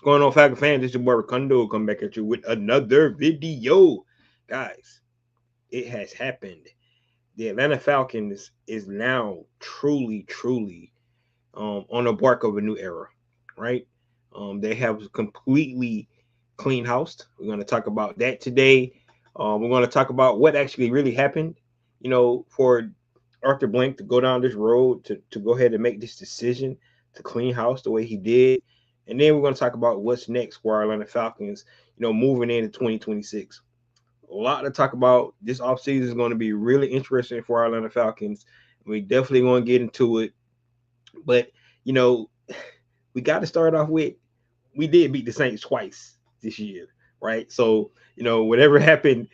What's going on, Falcon fans? It's your boy Ricondo coming back at you with another video. Guys, it has happened. The Atlanta Falcons is now truly on the bark of a new era, right? They have completely clean house. We're going to talk about that today. We're going to talk about what actually really happened, for Arthur Blank to go down this road to go ahead and make this decision to clean house the way he did. And then we're going to talk about what's next for our Atlanta Falcons, moving into 2026. A lot to talk about. This offseason is going to be really interesting for our Atlanta Falcons. We definitely going to get into it. But, you know, we got to start off with we did beat the Saints twice this year, right? So, whatever happened,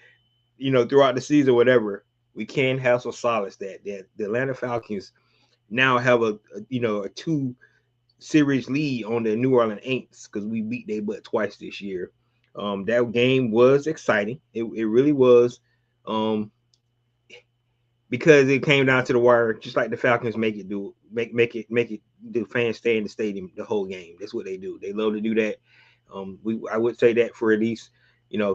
throughout the season, whatever, we can have some solace that the Atlanta Falcons now have a 2-series lead on the New Orleans Saints because we beat their butt twice this year. That game was exciting. It really was. Because it came down to the wire, just like the Falcons make it the fans stay in the stadium the whole game. That's what they do. They love to do that. I would say that for at least,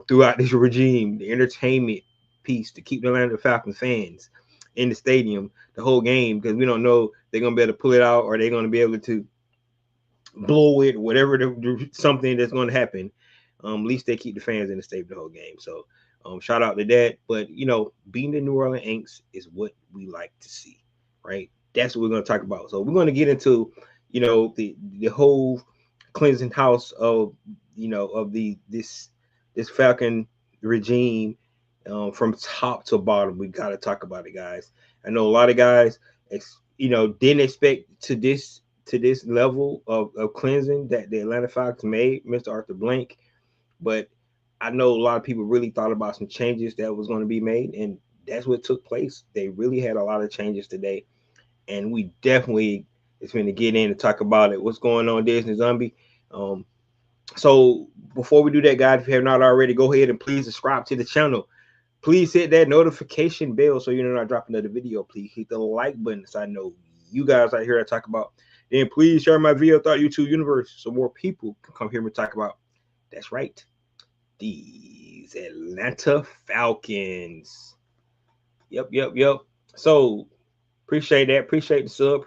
throughout this regime, the entertainment piece to keep the Atlanta Falcons fans in the stadium the whole game, because we don't know they're gonna be able to pull it out or they're gonna be able to blow it, whatever something that's gonna happen. At least they keep the fans in the stadium the whole game. So shout out to that. But, being the New Orleans Saints is what we like to see, right? That's what we're going to talk about. So we're going to get into, the whole cleansing house of, of this Falcon regime from top to bottom. We got to talk about it, guys. I know a lot of guys, didn't expect to this level of cleansing that the Atlanta Falcons made, Mr. Arthur Blank. But I know a lot of people really thought about some changes that was going to be made, and that's what took place. They really had a lot of changes today, and we definitely is going to get in and talk about it. What's going on, Disney Zombie? So before we do that, guys, if you have not already, go ahead and please subscribe to the channel. Please hit that notification bell so you're not dropping another video. Please hit the like button so I know you guys out here I talk about. Then please share my video throughout YouTube universe so more people can come here and talk about. That's right, these Atlanta Falcons. Yep. So appreciate that. Appreciate the sub.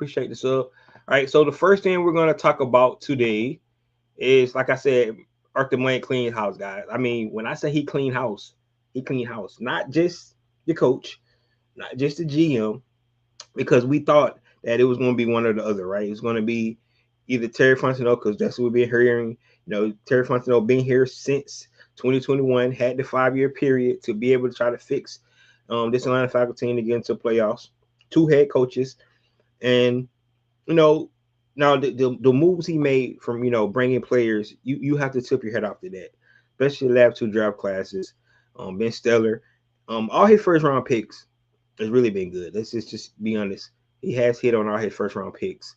All right. So the first thing we're going to talk about today is, like I said, Arthur Blank clean house, guys. I mean, when I say he clean house, not just the coach, not just the GM, because we thought that it was going to be one or the other, right? It's going to be either Terry Fontenot, because that's what we've been hearing. Terry Fontenot been here since 2021, had the 5-year period to be able to try to fix this Atlanta Falcons team to get into playoffs. 2 head coaches, and now the moves he made from bringing players, you have to tip your head off to that, especially the last 2 draft classes. Been stellar. All his first round picks has really been good. Let's just be honest. He has hit on all his first round picks.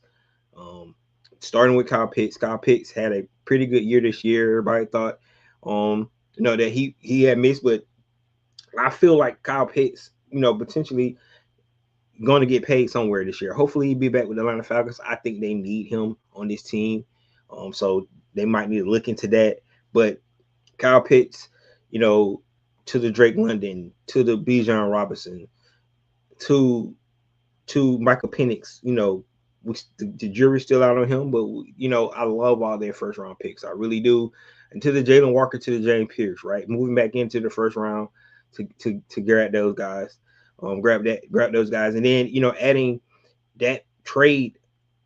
Starting with Kyle Pitts. Kyle Pitts had a pretty good year this year. Everybody thought, that he had missed, but I feel like Kyle Pitts, potentially going to get paid somewhere this year. Hopefully he'll be back with the Atlanta Falcons. I think they need him on this team. So they might need to look into that. But Kyle Pitts, to the Drake London, to the Bijan Robinson, to Michael Penix, the jury's still out on him, but I love all their first round picks. I really do. And to the Jalen Walker, to the James Pierce, right? Moving back into the first round to grab those guys. Grab those guys. And then, adding that trade,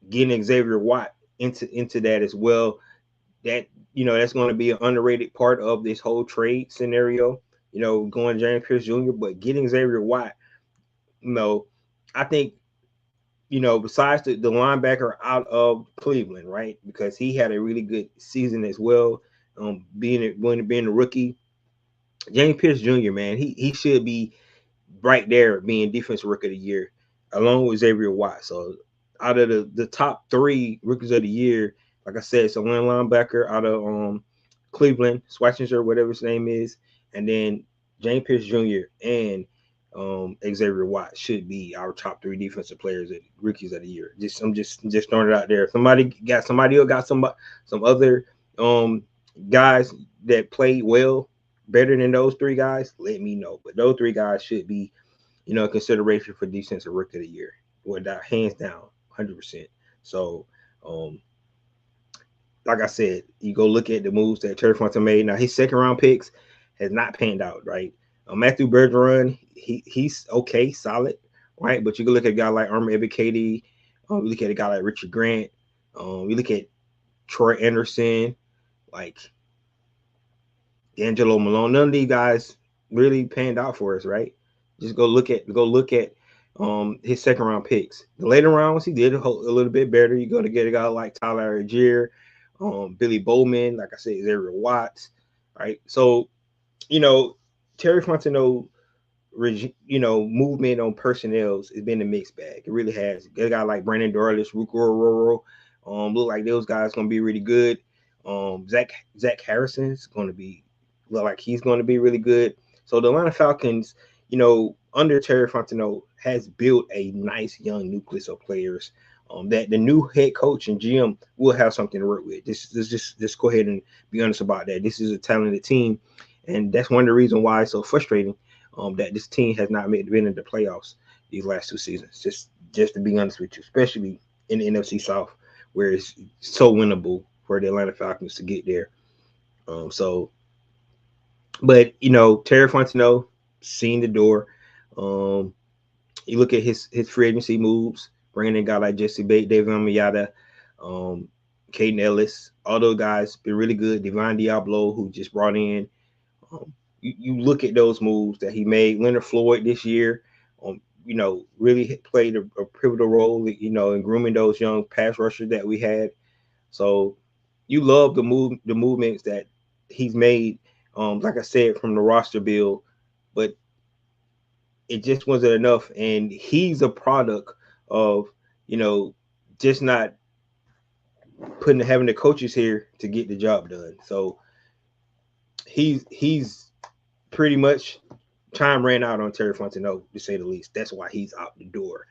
getting Xavier Watt into that as well. That, that's going to be an underrated part of this whole trade scenario, going James Pierce Jr., but getting Xavier Watt, I think, besides the linebacker out of Cleveland, right? Because he had a really good season as well. Being a rookie, James Pierce Jr., man, he should be right there being defensive rookie of the year, along with Xavier Watt. So out of the top 3 rookies of the year, like I said, it's a one linebacker out of Cleveland, Schwarzenegger, whatever his name is, and then James Pierce Jr. and Xavier Watt should be our top 3 defensive players and rookies of the year. I'm just throwing it out there. Somebody else got some other guys that played well, better than those three guys, let me know. But those three guys should be, consideration for defensive rookie of the year, without hands down, 100%. So, um, like I said, you go look at the moves that Terry Fontaine made. Now his second round picks has not panned out, right? Matthew Bergeron, he's okay, solid, right? But you can look at a guy like Armor Ebiketie, you look at a guy like Richard Grant, you look at Troy Anderson, like D'Angelo Malone. None of these guys really panned out for us, right? Just go look at his second round picks. The later rounds he did a little bit better. You go to get a guy like Tyler Algier, Billy Bowman, like I said, Xavier Watts, right? So you know Terry Fontenot, movement on personnels has been a mixed bag. It really has. Get a guy like Brandon Dorlus, Ruko Roro, look like those guys gonna be really good. Zach Harrison is gonna be look like he's gonna be really good. So the Atlanta Falcons, under Terry Fontenot, has built a nice young nucleus of players. That the new head coach and GM will have something to work with. Just go ahead and be honest about that. This is a talented team, and that's one of the reasons why it's so frustrating that this team has not been in the playoffs these last two seasons. Just to be honest with you, especially in the NFC South, where it's so winnable for the Atlanta Falcons to get there. So, but Terry Fontenot seen the door. Um, you look at his free agency moves, bringing in a guy like Jesse Bates, David Amayada, um, Caden Ellis, all those guys been really good. Divine Diablo, who just brought in. You look at those moves that he made. Leonard Floyd this year, really played a pivotal role, in grooming those young pass rushers that we had. So you love the movements that he's made. Like I said, from the roster build, but it just wasn't enough. And he's a product of, just not having the coaches here to get the job done. So he's pretty much time ran out on Terry Fontenot, to say the least. That's why he's out the door.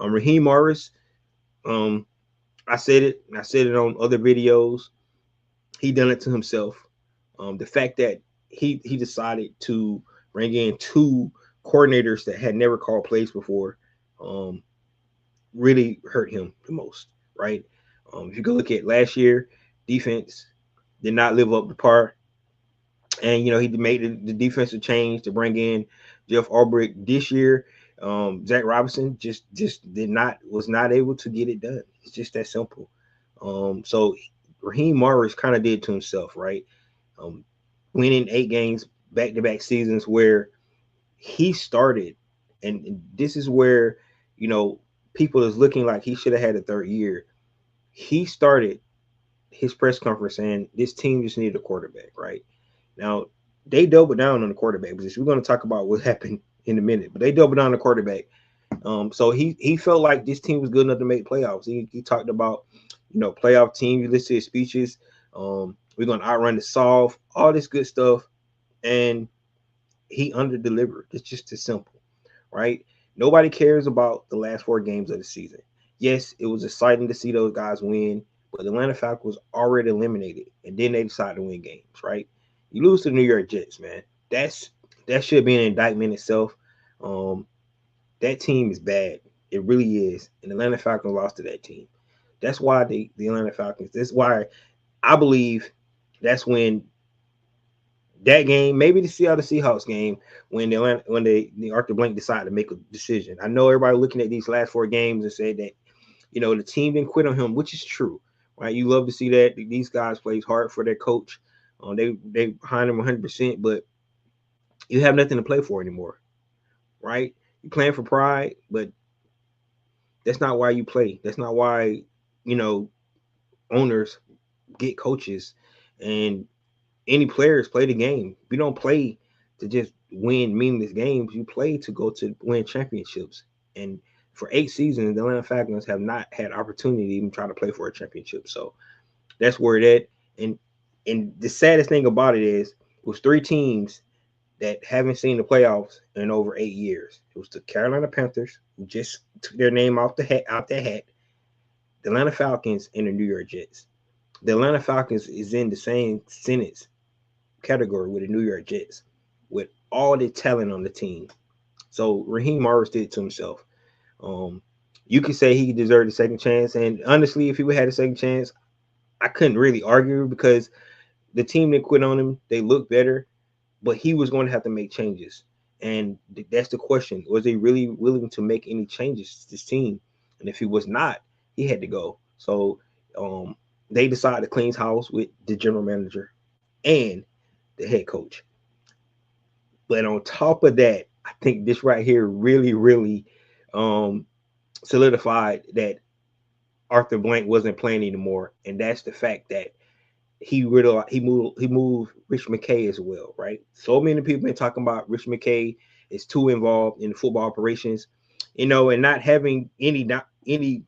Raheem Morris, um, I said it. I said it on other videos. He done it to himself. The fact that he decided to bring in two coordinators that had never called plays before, um, really hurt him the most, right? If you go look at last year, defense did not live up to par, and he made the defensive change to bring in Jeff Ulbrich this year. Zach Robinson just was not able to get it done. It's just that simple. So Raheem Morris kind of did to himself, right? Um, Winning 8 games back-to-back seasons where he started, and this is where people is looking like he should have had a third year. He started his press conference saying this team just needed a quarterback, right? Now they doubled down on the quarterback position. We're going to talk about what happened in a minute, but they doubled down on the quarterback. So he felt like this team was good enough to make playoffs. He talked about playoff team. You listen to his speeches. We're going to outrun the South, all this good stuff, and he under delivered. It's just as simple, right? Nobody cares about the last 4 games of the season. Yes, it was exciting to see those guys win, but the Atlanta Falcons was already eliminated, and then they decided to win games, right? You lose to the New York Jets, man. That should be an indictment itself. Um, that team is bad. It really is. And the Atlanta Falcons lost to that team. That's why the Atlanta Falcons. That's why I believe that's when that game, maybe the Seattle Seahawks game, when the Arthur Blank decided to make a decision. I know everybody looking at these last 4 games and said that the team didn't quit on him, which is true, right? You love to see that these guys plays hard for their coach. They behind him 100%, but you have nothing to play for anymore, right? You're playing for pride, but that's not why you play. That's not why owners get coaches and any players play the game. You don't play to just win meaningless games. You play to go to win championships. And for 8 seasons, the Atlanta Falcons have not had opportunity to even try to play for a championship. So that's where it at. And the saddest thing about it is it was 3 teams that haven't seen the playoffs in over 8 years. It was the Carolina Panthers, who just took their name out their hat, the Atlanta Falcons, and the New York Jets. The Atlanta Falcons is in the same sentence category with the New York Jets, with all the talent on the team. So Raheem Morris did it to himself. Um, you could say he deserved a second chance, and honestly, if he would had a second chance, I couldn't really argue because the team that quit on him, they look better, but he was going to have to make changes. And that's the question. Was he really willing to make any changes to this team? And if he was not, he had to go. So um, they decided to clean house with the general manager and the head coach. But on top of that, I think this right here really um, solidified that Arthur Blank wasn't playing anymore, and that's the fact that he moved Rich McKay as well, right? So many people been talking about Rich McKay is too involved in the football operations, and not having anything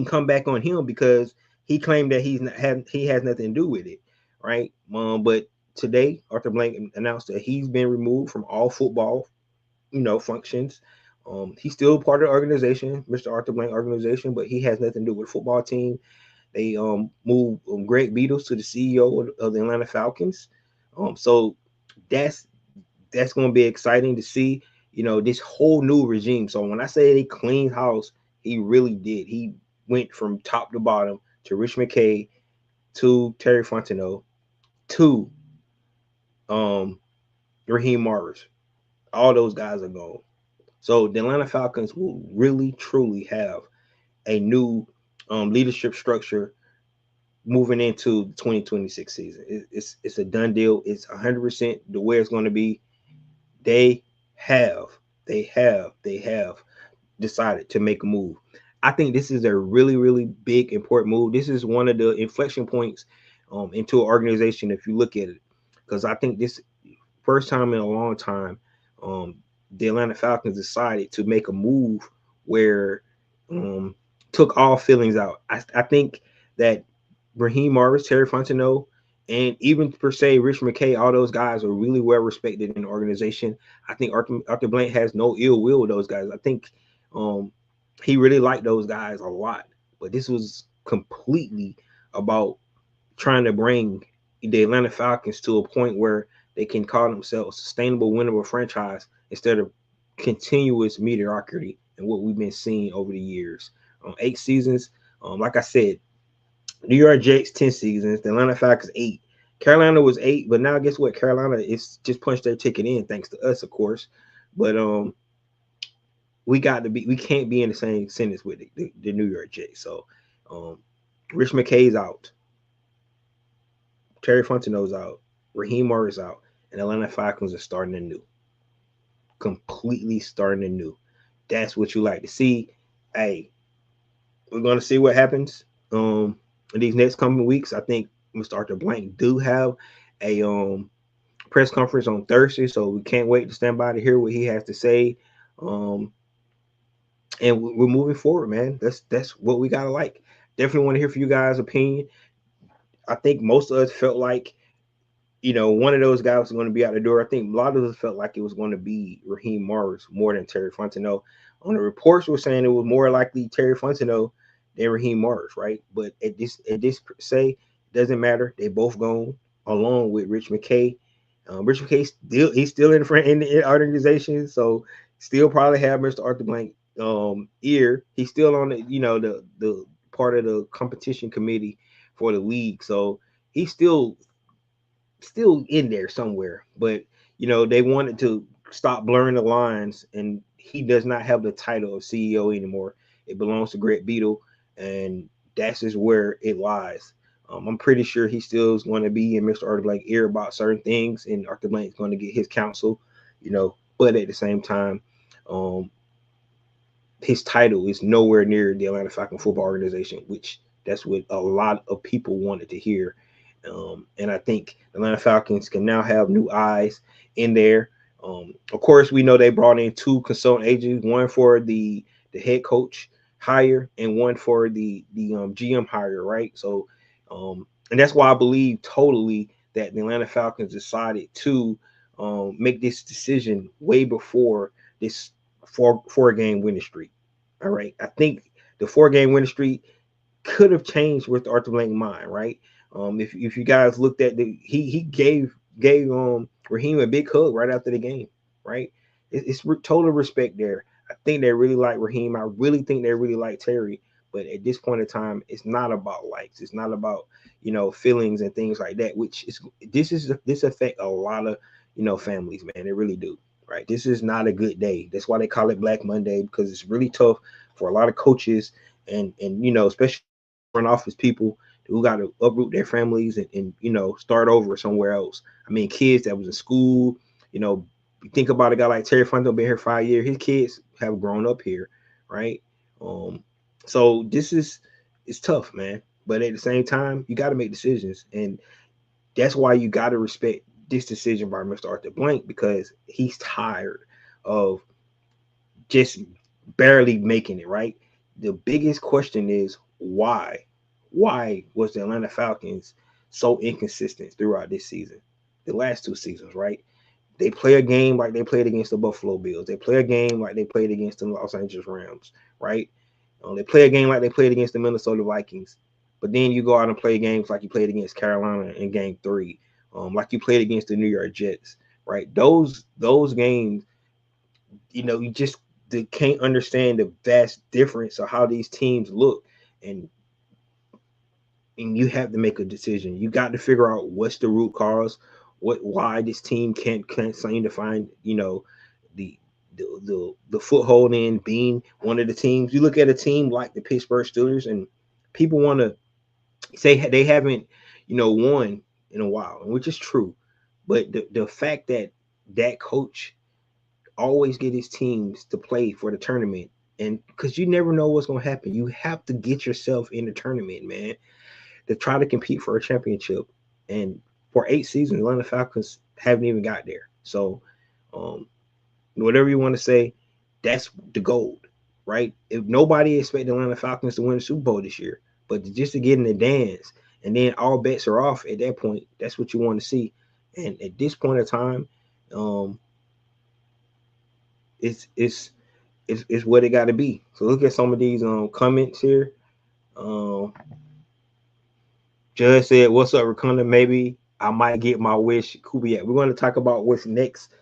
come back on him because he claimed that he has nothing to do with it, right? But today Arthur Blank announced that he's been removed from all football, functions. He's still part of the organization, Mr. Arthur Blank organization, but he has nothing to do with the football team. They moved Greg Beatles to the CEO of the Atlanta Falcons. So that's that's going to be exciting to see. This whole new regime. So when I say they cleaned house, he really did. He went from top to bottom to Rich McKay to Terry Fontenot to um, Raheem Morris. All those guys are gone. So the Atlanta Falcons will really truly have a new leadership structure moving into the 2026 season. It's a done deal. It's 100% the way it's going to be. They have they have decided to make a move. I think this is a really big important move. This is one of the inflection points into an organization if you look at it, because I think this first time in a long time, um, the Atlanta Falcons decided to make a move where um, took all feelings out. I think that Raheem Morris, Terry Fontenot, and even per se Rich McKay, all those guys are really well respected in the organization. I think Arthur Blank has no ill will with those guys. I think um, he really liked those guys a lot. But this was completely about trying to bring the Atlanta Falcons to a point where they can call themselves a sustainable winnable franchise instead of continuous mediocrity and what we've been seeing over the years. 8 seasons, like I said, New York Jets 10 seasons, the Atlanta Falcons 8. Carolina was 8, but now guess what? Carolina is just punched their ticket in, thanks to us, of course. But we can't be in the same sentence with the New York Jets. So Rich McKay's out, Terry Fontenot's out, Raheem Morris out, and Atlanta Falcons are starting anew, completely starting anew. That's what you like to see. Hey, we're gonna see what happens in these next coming weeks. I think Mr. Arthur Blank do have a press conference on Thursday, so we can't wait to stand by to hear what he has to say. Um, and we're moving forward, man. That's what we gotta like. Definitely want to hear from you guys' opinion. I think most of us felt like one of those guys was going to be out the door. I think a lot of us felt like it was going to be Raheem Morris more than Terry Fontenot. On the reports, were saying it was more likely Terry Fontenot than Raheem Morris, right? But at this say doesn't matter. They both gone along with Rich McKay. Rich McKay he's still in the organization, so still probably have Mr. Arthur Blank ear. He's still on the part of the competition committee for the league, so he's still in there somewhere, but they wanted to stop blurring the lines, and he does not have the title of CEO anymore. It belongs to Greg Beadle, and that's just where it lies. I'm pretty sure he still is going to be in Mr. Arthur Blank's ear about certain things, and Arthur Blank is going to get his counsel, but at the same time, um, his title is nowhere near the Atlanta Falcons football organization, which that's what a lot of people wanted to hear. And I think the Atlanta Falcons can now have new eyes in there. Of course, we know they brought in 2 consultant agents, one for the head coach hire and one for the GM hire, right? So, and that's why I believe totally that the Atlanta Falcons decided to make this decision way before this four game winning streak. All right, I think the 4 game winning streak could have changed with Arthur Blank's mind, right? If you guys looked at he gave Raheem a big hug right after the game, right? It's total respect there. I think they really like Raheem. I really think they really like Terry. But at this point in time, it's not about likes. It's not about feelings and things like that. Which is this affect a lot of families, man. They really do. Right. This is not a good day. That's why they call it Black Monday, because it's really tough for a lot of coaches and especially front office people who got to uproot their families and start over somewhere else. I mean, kids that was in school, you think about a guy like Terry Fontenot been here 5 years. His kids have grown up here, right? Um, so it's tough, man. But at the same time, you got to make decisions, and that's why you got to respect this decision by Mr. Arthur Blank, because he's tired of just barely making it, right? The biggest question is why? Why was the Atlanta Falcons so inconsistent throughout this season? The last two seasons, right? They play a game like they played against the Buffalo Bills. They play a game like they played against the Los Angeles Rams, right? They play a game like they played against the Minnesota Vikings. But then you go out and play games like you played against Carolina in Game 3, like you played against the New York Jets, right? Those games, you just can't understand the vast difference of how these teams look, and you have to make a decision. You got to figure out what's the root cause, why this team can't seem to find the the foothold in being one of the teams. You look at a team like the Pittsburgh Steelers, and people want to say they haven't won in a while, which is true, but the fact that that coach always get his teams to play for the tournament, and because you never know what's going to happen, you have to get yourself in the tournament, man, to try to compete for a championship. And for 8 seasons, Atlanta Falcons haven't even got there. So, whatever you want to say, that's the gold, right? If nobody expected Atlanta Falcons to win the Super Bowl this year, but just to get in the dance, and then all bets are off at that point, that's what you want to see. And at this point in time, it's what it got to be. So look at some of these comments here. Um, Judge said, "What's up, Rakunda? Maybe I might get my wish." Kubiak. We're going to talk about what's next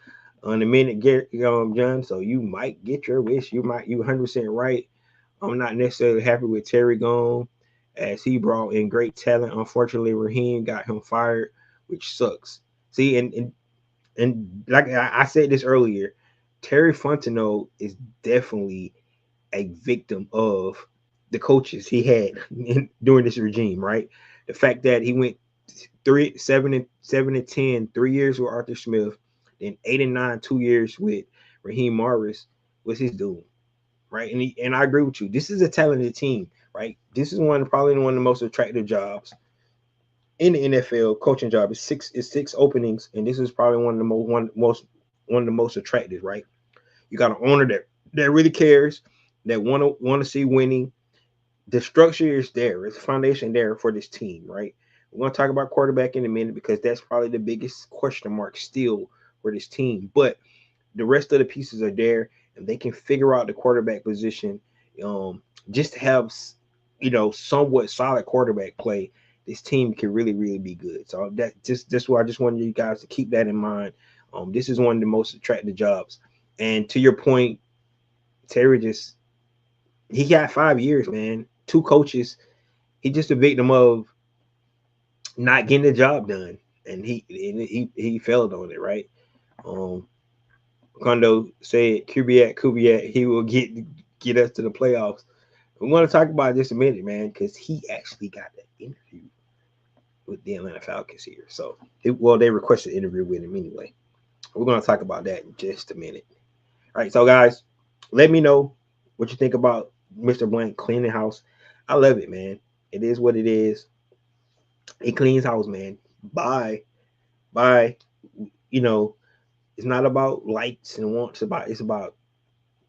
in a minute, John. So you might get your wish. You 100% right. I'm not necessarily happy with Terry gone, as he brought in great talent. Unfortunately, Raheem got him fired, which sucks. See, and like I said this earlier, Terry Fontenot is definitely a victim of the coaches he had during this regime, right? The fact that he went 7-10, 3 years with Arthur Smith, then 8-9, 2 years with Raheem Morris was his doom, right? And I agree with you. This is a talented team, right? This is probably one of the most attractive jobs in the NFL. Coaching job is six openings, and this is probably one of the most attractive, right? You got an owner that really cares, that want to see winning. The structure is there. It's a foundation there for this team, right? We're going to talk about quarterback in a minute, because that's probably the biggest question mark still for this team. But the rest of the pieces are there, and they can figure out the quarterback position. Just to have, somewhat solid quarterback play, this team can really, really be good. So that's why I just wanted you guys to keep that in mind. This is one of the most attractive jobs. And to your point, Terry he got 5 years, man. Two coaches. He just a victim of not getting the job done, and he failed on it, right? Kondo said, Kubiak, he will get us to the playoffs. We want to talk about this a minute, man, because he actually got the interview with the Atlanta Falcons here. So, they requested an interview with him anyway. We're going to talk about that in just a minute. All right, so guys, let me know what you think about Mr. Blank cleaning house. I love it, man. It is what it is. He cleans house, man. Bye. It's not about likes and wants. It's about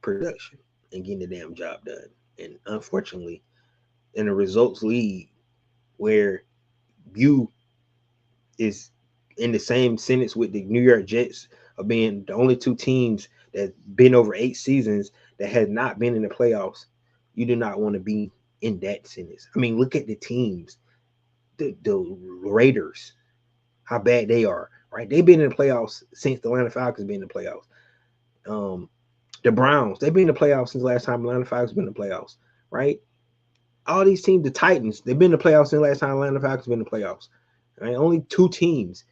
production and getting the damn job done. And unfortunately, in a results league where you is in the same sentence with the New York Jets of being the only two teams that's been over 8 seasons that has not been in the playoffs, you do not want to be in that sentence. I mean, look at the teams, the Raiders, how bad they are, right? They've been in the playoffs since the Atlanta Falcons been in the playoffs. Um, the Browns, they've been in the playoffs since the last time Atlanta Falcons been in the playoffs, right? All these teams, the Titans, they've been in the playoffs since the last time Atlanta Falcons been in the playoffs. Right? Only two teams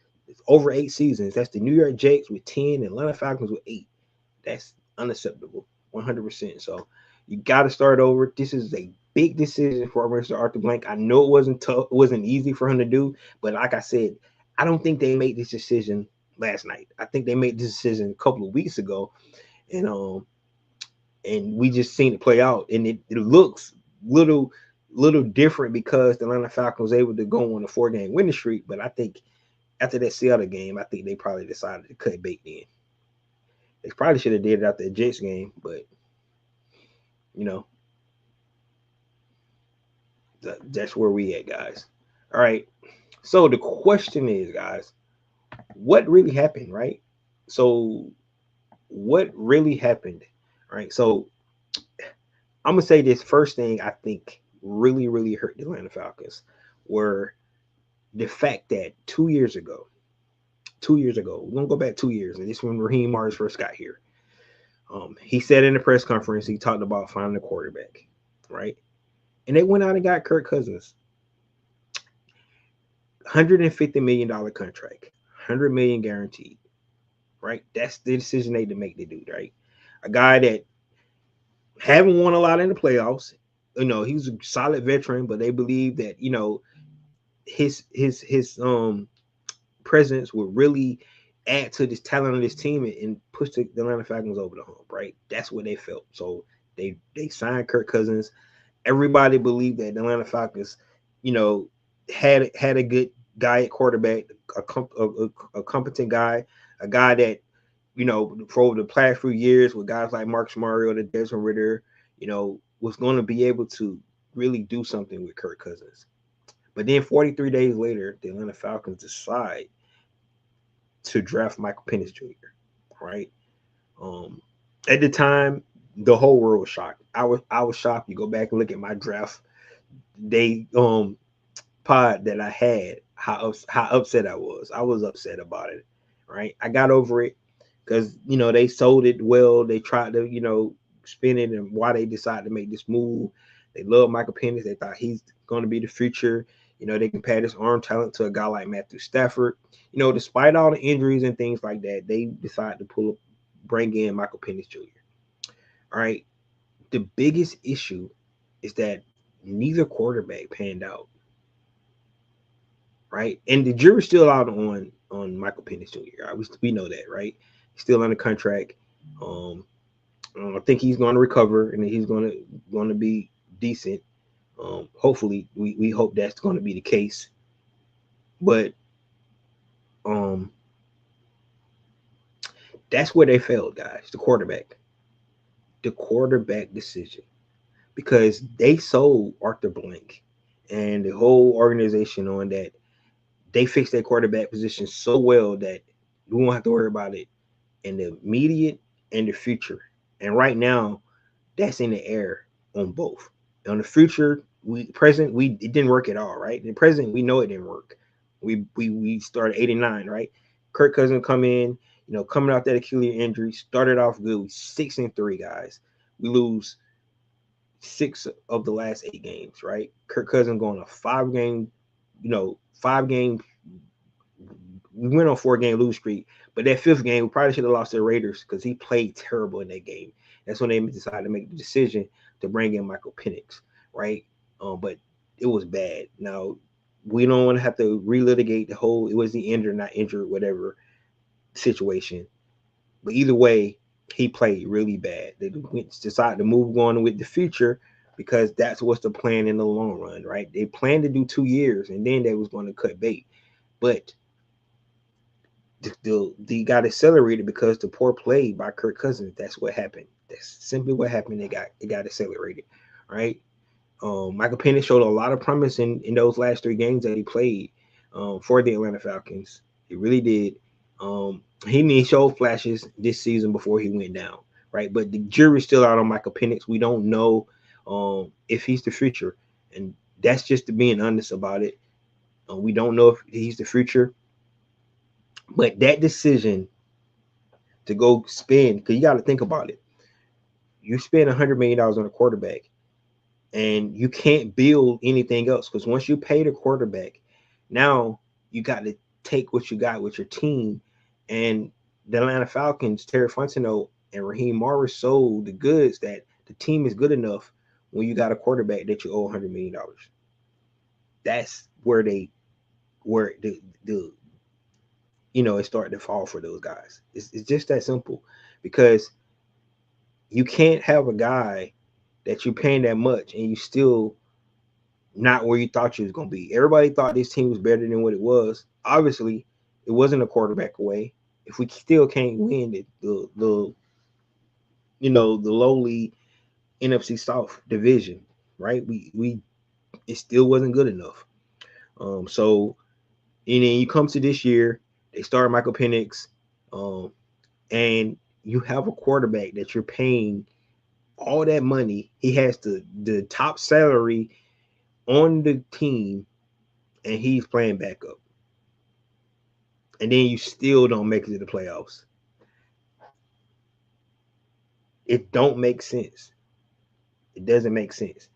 over 8 seasons. That's the New York Jets with 10 and Atlanta Falcons with 8. That's unacceptable, 100%. So you got to start over. This is a big decision for Mr. Arthur Blank. I know it wasn't tough, it wasn't easy for him to do, but like I said, I don't think they made this decision last night. I think they made this decision a couple of weeks ago, and we just seen it play out, and it looks little different because the Atlanta Falcons was able to go on a 4-game winning streak. But I think after that Seattle game, I think they probably decided to cut bait then. They probably should have did it after the Jets game, but you know, that's where we at, guys. All right. So the question is, guys, what really happened, right? So what really happened, right? So I'm gonna say this first thing I think really hurt the Atlanta Falcons were the fact that 2 years ago, we're gonna go back 2 years, and this when Raheem Morris first got here. He said in the press conference, he talked about finding a quarterback, right? And they went out and got Kirk Cousins, $150 million contract, $100 million guaranteed, right? That's the decision they had to make. The dude, right? A guy that haven't won a lot in the playoffs. He's a solid veteran, but they believe that his presence would really add to this talent of this team and push the Atlanta Falcons over the hump, right? That's what they felt. So they signed Kirk Cousins. Everybody believed that the Atlanta Falcons, had a good guy at quarterback, a competent guy, a guy that, for over the past few years with guys like Marcus Mariota, Desmond Ritter, was going to be able to really do something with Kirk Cousins. But then 43 days later, the Atlanta Falcons decide to draft Michael Penix Jr., right? At the time, the whole world was shocked. I was shocked. You go back and look at my draft day pod that I had, how upset I was. I was upset about it, right? I got over it because they sold it well. They tried to spin it, and why they decided to make this move. They love Michael Penix. They thought he's going to be the future. They compared his arm talent to a guy like Matthew Stafford. Despite all the injuries and things like that, they decided to bring in Michael Penix Jr. All right. The biggest issue is that neither quarterback panned out. Right. And the jury's still out on Michael Penix Jr. Right? We know that, right? He's still under contract. I think he's going to recover and he's going to be decent. Hopefully, we hope that's going to be the case. But that's where they failed, guys. The quarterback decision, because they sold Arthur Blank and the whole organization on that. They fixed their quarterback position so well that we won't have to worry about it in the immediate and the future. And right now, that's in the air on both. On the future, it didn't work at all, right? In the present, we know it didn't work. We started 89, right? Kirk Cousins come in, coming off that Achilles injury, started off good. We 6-3, guys. We lose 6 of the last 8 games, right? Kirk Cousins going a 5-game, 5-game. We went on 4-game lose streak, but that 5th game, we probably should have lost to the Raiders because he played terrible in that game. That's when they decided to make the decision to bring in Michael Penix, right? But it was bad. Now, we don't want to have to relitigate the whole, it was the injured, not injured, whatever situation. But either way, he played really bad. They decided to move on with the future because that's what's the plan in the long run, right? They planned to do 2 years, and then they was going to cut bait. But they got accelerated because the poor play by Kirk Cousins. That's what happened. That's simply what happened. It got accelerated, right? Michael Penix showed a lot of promise in those last 3 games that he played for the Atlanta Falcons. He really did. He showed flashes this season before he went down, right? But the jury's still out on Michael Penix. We don't know if he's the future. And that's just being honest about it. We don't know if he's the future, but that decision to go spend, because you got to think about it. You spend $100 million on a quarterback, and you can't build anything else because once you pay the quarterback, now you got to take what you got with your team. And the Atlanta Falcons, Terry Fontenot and Raheem Morris sold the goods that the team is good enough when you got a quarterback that you owe $100 million. That's where the it started to fall for those guys. It's just that simple, because you can't have a guy that you're paying that much and you still not where you thought you was going to be. Everybody thought this team was better than what it was. Obviously, it wasn't a quarterback away. If we still can't win the lowly NFC South division, right? We it still wasn't good enough. So and then you come to this year, they start Michael Penix, and you have a quarterback that you're paying all that money. He has the top salary on the team, and he's playing backup. And then you still don't make it to the playoffs. It don't make sense. It doesn't make sense.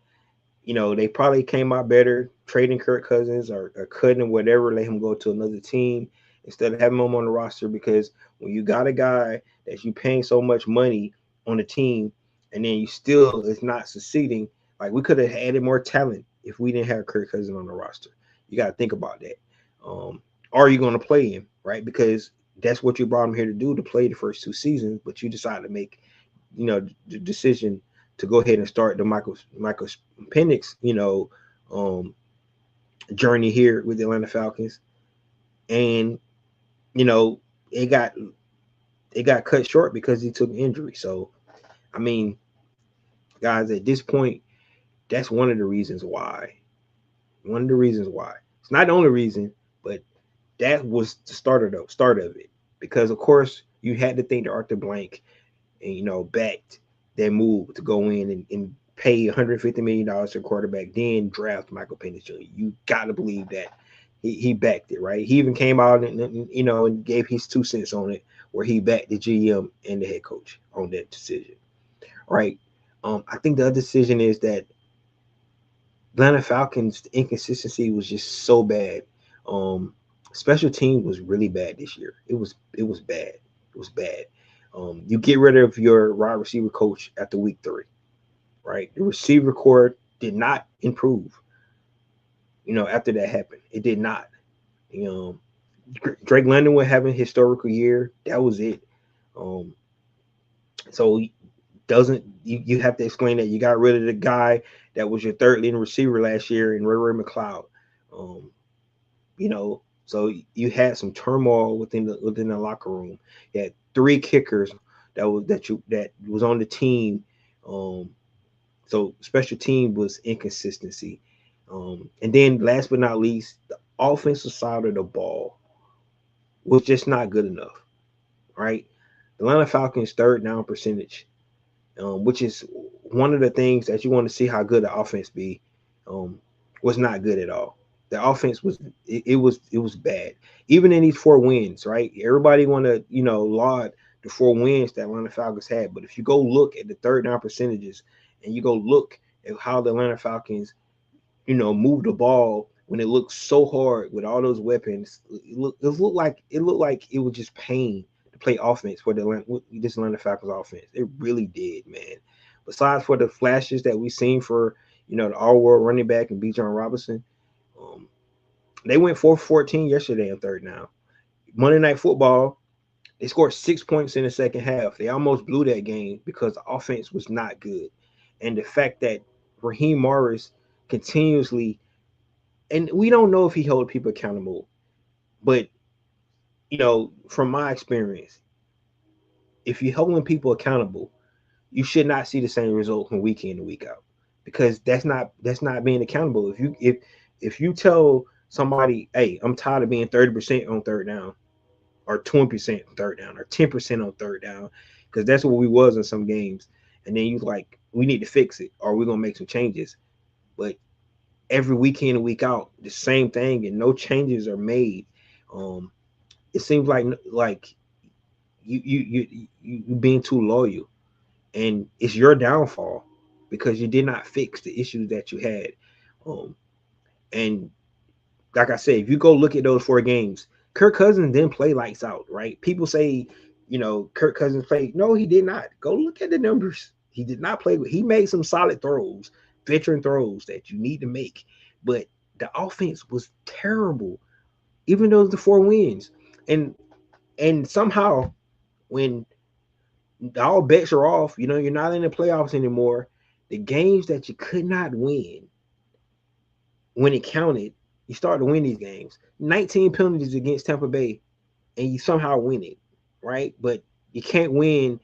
They probably came out better trading Kirk Cousins or cutting him, whatever, let him go to another team instead of having him on the roster. Because when you got a guy that you paying so much money on the team, and then you still is not succeeding, like we could have added more talent if we didn't have Kirk Cousins on the roster. You got to think about that. Are you going to play him, right? Because that's what you brought him here to do, to play the first 2 seasons, but you decided to make, the decision to go ahead and start the Michael Penix, journey here with the Atlanta Falcons. And, it got cut short because he took an injury. So, I mean, guys, at this point, that's one of the reasons why. One of the reasons why. It's not the only reason, but that was the start of it. Because of course you had to think that Arthur Blank and backed that move to go in and pay $150 million to a quarterback, then draft Michael Penix Jr. You gotta believe that he backed it, right? He even came out and gave his 2 cents on it, where he backed the GM and the head coach on that decision, right? I think the other decision is that Atlanta Falcons, the inconsistency was just so bad. Special team was really bad this year. It was bad. It was bad. You get rid of your wide receiver coach after week 3, right? The receiver core did not improve. After that happened, it did not. Drake London was having a historical year. That was it. So doesn't you have to explain that you got rid of the guy that was your third leading receiver last year in Ray McLeod. So you had some turmoil within the locker room. You had 3 kickers that was on the team. So special team was inconsistency. And then last but not least, the offensive side of the ball was just not good enough, right? The Atlanta Falcons' third down percentage, which is one of the things that you want to see how good the offense be, was not good at all. The offense was bad. Even in these 4 wins, right? Everybody want to laud the 4 wins that Atlanta Falcons had, but if you go look at the third down percentages and you go look at how the Atlanta Falcons move the ball when it looks so hard with all those weapons, it looked like it was just pain to play offense for this Atlanta Falcons offense. It really did, man. Besides for the flashes that we've seen for the all-world running back and Bijan Robinson, they went 4-14 yesterday on third down. Monday Night Football, they scored 6 points in the second half. They almost blew that game because the offense was not good. And the fact that Raheem Morris continuously, and we don't know if he held people accountable, but from my experience, if you're holding people accountable, you should not see the same result from week in and week out, because that's not being accountable. If you tell somebody, hey, I'm tired of being 30% on third down, or 20% on third down, or 10% on third down, because that's what we was in some games, and then you like, we need to fix it, or we're gonna make some changes. But every week in and week out, the same thing, and no changes are made. Um, it seems like you being too loyal, and it's your downfall because you did not fix the issues that you had. Um, and like I said, if you go look at those 4 games, Kirk Cousins didn't play lights out, right? People say, Kirk Cousins played. No, he did not. Go look at the numbers. He did not play. He made some solid throws, veteran throws that you need to make, but the offense was terrible. Even though the 4 wins, and somehow when all bets are off, you're not in the playoffs anymore. The games that you could not win, when it counted, you start to win these games. 19 penalties against Tampa Bay, and you somehow win it, right? But you can't win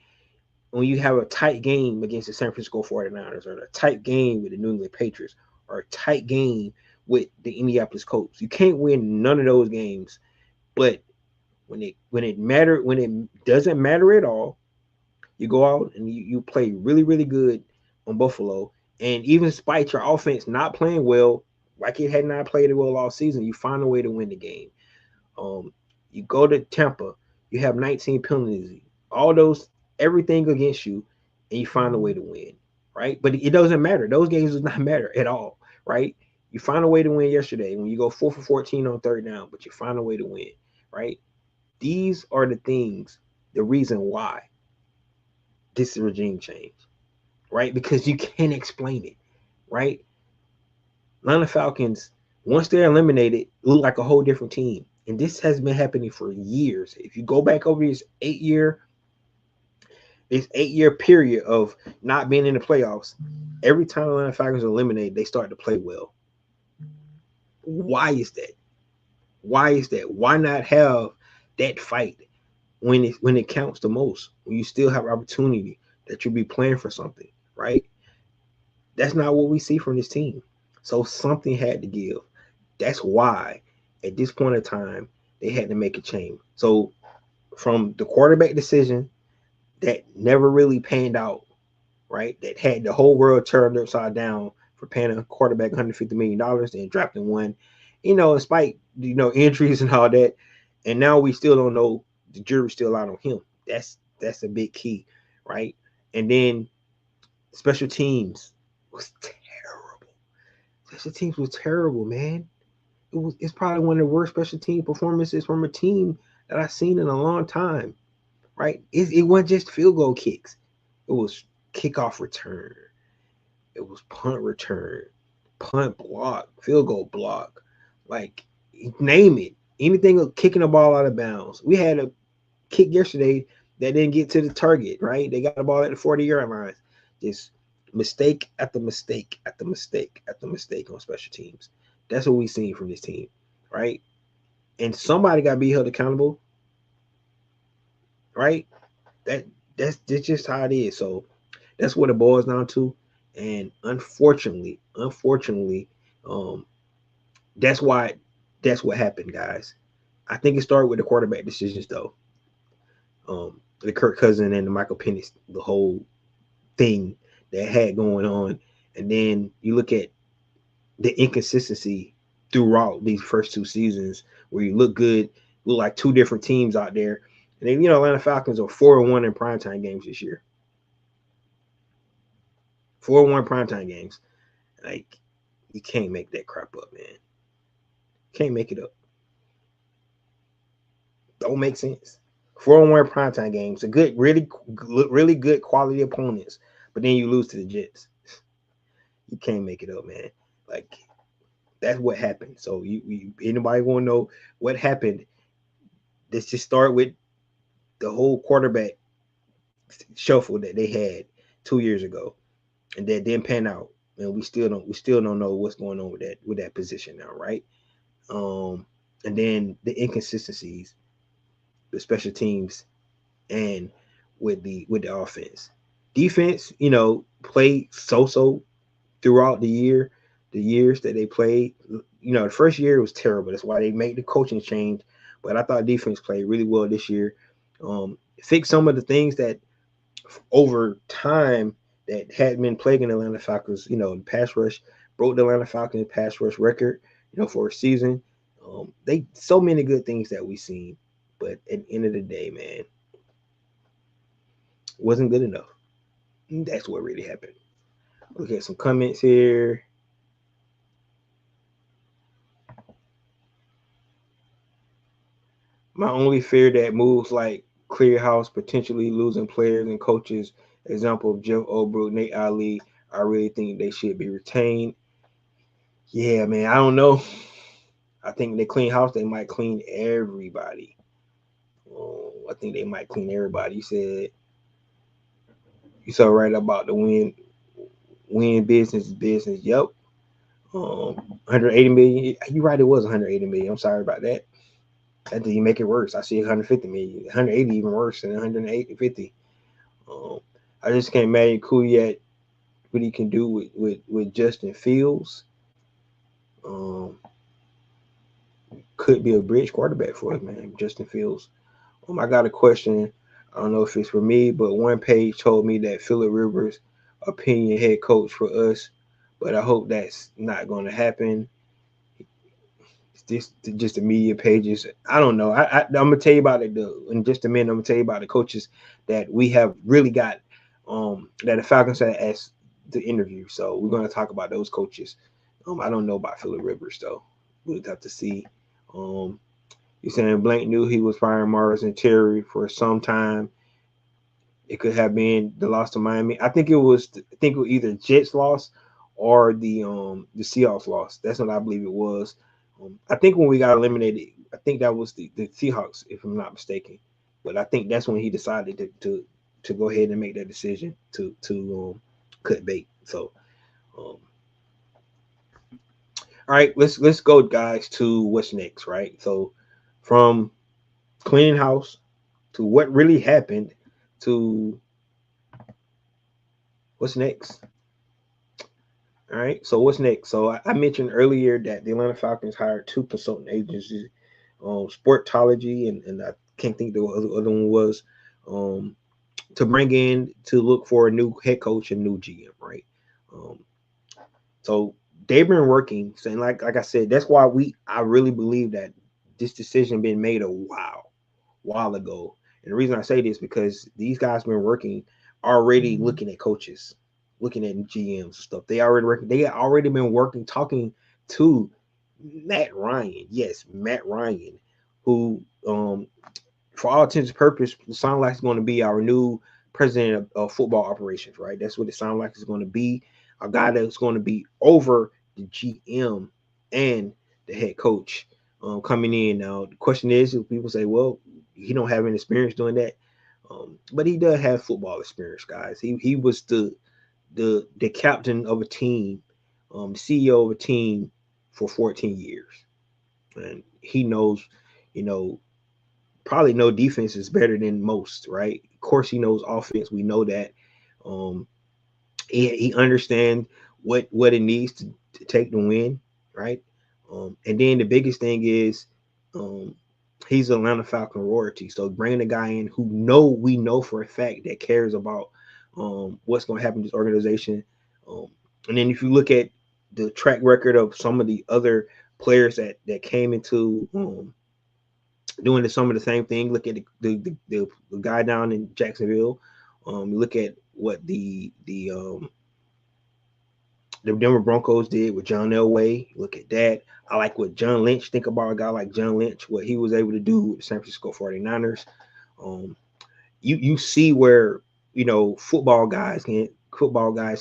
when you have a tight game against the San Francisco 49ers, or a tight game with the New England Patriots, or a tight game with the Indianapolis Colts. You can't win none of those games. But when it doesn't matter at all, you go out and you play really, really good on Buffalo. And even despite your offense not playing well, like it had not played well all season, you find a way to win the game. You go to Tampa, you have 19 penalties, all those, everything against you, and you find a way to win, right? But it doesn't matter. Those games does not matter at all, right? You find a way to win yesterday when you go 4 for 14 on third down, but you find a way to win, right? These are the things, the reason why this is regime change, right? Because you can't explain it, right? Atlanta Falcons, once they're eliminated, look like a whole different team. And this has been happening for years. If you go back over this 8-year period of not being in the playoffs, every time Atlanta Falcons are eliminated, they start to play well. Why is that? Why is that? Why not have that fight when it counts the most? When you still have opportunity that you'll be playing for something, right? That's not what we see from this team. So something had to give. That's why at this point in time they had to make a change. So from the quarterback decision that never really panned out, right? That had the whole world turned upside down for paying a quarterback $150 million and drafting one, in spite, injuries and all that. And now we still don't know, the jury's still out on him. That's a big key, right? And then special teams was terrible. Special teams was terrible, man. It's probably one of the worst special team performances from a team that I've seen in a long time, right? It wasn't just field goal kicks. It was kickoff return. It was punt return, punt block, field goal block. Like, name it. Anything kicking the ball out of bounds. We had a kick yesterday that didn't get to the target, right? They got the ball at the 40-yard line. Just mistake after mistake after mistake after mistake on special teams. That's what we've seen from this team, right? And somebody got to be held accountable, right? That's just how it is. So that's what it boils down to. And unfortunately, um, that's what happened, guys. I think it started with the quarterback decisions, though. The Kirk Cousins and the Michael Penix, the whole thing that had going on, and then you look at the inconsistency throughout these first 2 seasons, where you look good, look like two different teams out there, and then Atlanta Falcons are 4-1 in primetime games this year. 4-1 primetime games. Like, you can't make that crap up, man. Can't make it up. Don't make sense. 4-1 primetime games, a good, really good quality opponents, but then you lose to the Jets. You can't make it up, man. Like, that's what happened. So you anybody want to know what happened? Let's just start with the whole quarterback shuffle that they had 2 years ago, and that didn't pan out, and we still don't know what's going on with that position now, right? And then the inconsistencies, the special teams, and with the offense. Defense, played so throughout the years that they played. The first year was terrible. That's why they made the coaching change. But I thought defense played really well this year. Fix some of the things that over time that had been plaguing the Atlanta Falcons. The pass rush broke the Atlanta Falcons pass rush record, for a season. They so many good things that we seen, but at the end of the day, man, wasn't good enough. That's what really happened. Look at some comments here. My only fear that moves like Clearhouse potentially losing players and coaches, example of Jeff Obrook, Nate Ali, I really think they should be retained. Yeah, man, I don't know. I think they clean house, they might clean everybody. I think they might clean everybody. You saw right about the win business. Yep. 180 million. You're right, it was 180 million. I'm sorry about that. That didn't make it worse. I see 150 million. 180 even worse than 150. I just can't imagine Kuyat what he can do with Justin Fields. Could be a bridge quarterback for us, man. Justin Fields. I got a question. I don't know if it's for me, but one page told me that Phillip Rivers opinion head coach for us, but I hope that's not going to happen. It's just the media pages. I don't know. I'm gonna tell you about it in just a minute. I'm gonna tell you about the coaches that we have really got that the Falcons had asked to interview. So we're gonna talk about those coaches. I don't know about Phillip Rivers though. We'll have to see. You're saying Blank knew he was firing Morris and Terry for some time. It could have been the loss to Miami. I think it was either Jets loss or the Seahawks loss. That's what I believe it was. I think when we got eliminated, I think that was the Seahawks, if I'm not mistaken. But I think that's when he decided to go ahead and make that decision to cut bait. So, all right, let's go, guys, to what's next. Right. So, from cleaning house to what really happened to what's next. All right. So what's next? So I mentioned earlier that the Atlanta Falcons hired 2 consultant agencies, Sportology and I can't think the other one was, to bring in to look for a new head coach and new GM. Right. Um, so they've been working, and like I said, that's why I really believe that this decision been made a while ago. And the reason I say this because these guys been working already, looking at coaches, looking at GMs and stuff. They already been working, talking to Matt Ryan. Yes, Matt Ryan, who for all intents and purposes sounds like it's going to be our new president of football operations, right? That's what it sounds like it's going to be. A guy that's going to be over the GM and the head coach coming in. Now, the question is, if people say, well, he don't have any experience doing that, but he does have football experience, guys. He was the captain of a team, the CEO of a team for 14 years, and he knows, probably no defense is better than most, right? Of course, he knows offense. We know that. He understands what it needs to take the win, right? And then the biggest thing is he's Atlanta Falcon royalty. So bringing a guy in who we know for a fact that cares about what's going to happen to this organization. And then if you look at the track record of some of the other players that came into doing some of the same thing. Look at the guy down in Jacksonville. Look at what the Denver Broncos did with John Elway. Look at that. I like what John Lynch, think about a guy like John Lynch, what he was able to do with the San Francisco 49ers. You see where, football guys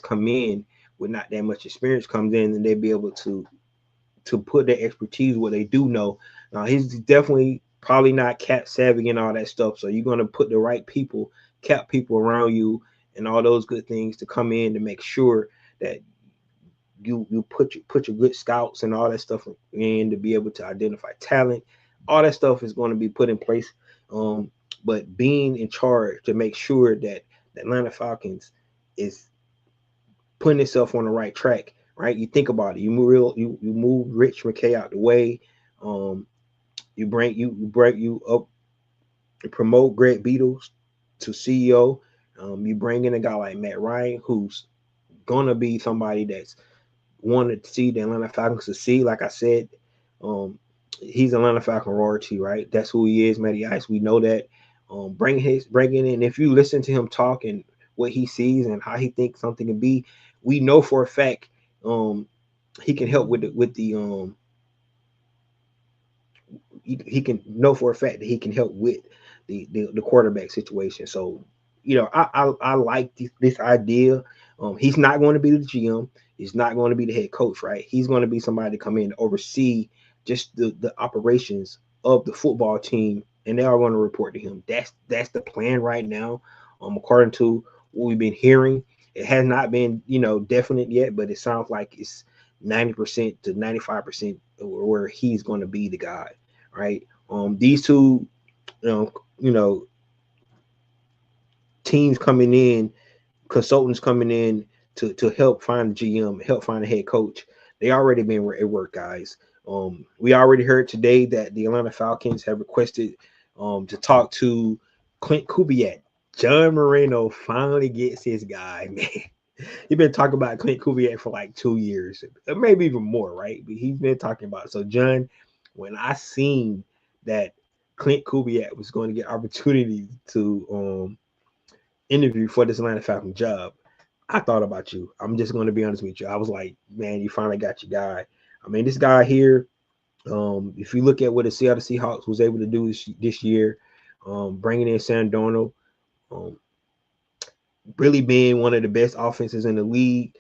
come in with not that much experience, comes in and they be able to put their expertise where they do know. Now, he's definitely probably not cap savvy and all that stuff. So you're going to put the right people, cap people around you and all those good things to come in to make sure that you put your good scouts and all that stuff in to be able to identify talent. All that stuff is going to be put in place. But being in charge to make sure that the Atlanta Falcons is putting itself on the right track, right? You think about it. You move Rich McKay out the way. You promote Greg Beatles to CEO, You bring in a guy like Matt Ryan, who's gonna be somebody that's wanted to see the Atlanta Falcons succeed. Like I said, um, he's Atlanta Falcon royalty, right? That's who he is, Matty Ice. We know that. Bringing in. If you listen to him talk and what he sees and how he thinks something can be, we know for a fact he can help he can know for a fact that he can help with the quarterback situation. So, I like this idea. He's not going to be the GM. He's not going to be the head coach, right? He's going to be somebody to come in and oversee just the operations of the football team, and they are going to report to him. That's the plan right now. According to what we've been hearing, it has not been definite yet, but it sounds like it's 90% to 95% where he's going to be the guy, right? These two, you know, you know, teams coming in, consultants coming in to help find the GM, help find a head coach. They already been at work, guys. We already heard today that the Atlanta Falcons have requested to talk to Clint Kubiak. John Moreno finally gets his guy, man. He's been talking about Clint Kubiak for like 2 years, maybe even more, right? But he's been talking about it. So, John, when I seen that Clint Kubiak was going to get opportunity to interview for this Atlanta Falcon job, I thought about you. I'm just going to be honest with you. I was like, man, you finally got your guy. I mean, this guy here, if you look at what the Seattle Seahawks was able to do this year, bringing in Sam Darnold, um, really being one of the best offenses in the league,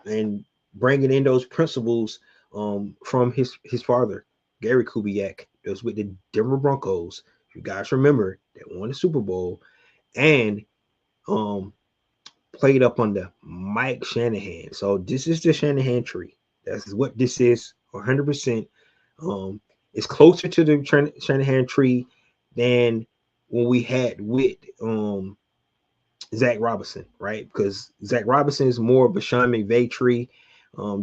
and bringing in those principles from his father, Gary Kubiak, that was with the Denver Broncos. If you guys remember, that won the Super Bowl and um, played up under Mike Shanahan. So this is the Shanahan tree. That's what this is, 100%. Um, it's closer to the Shanahan tree than when we had with Zach Robinson, right? Because Zach Robinson is more of a Sean McVay tree.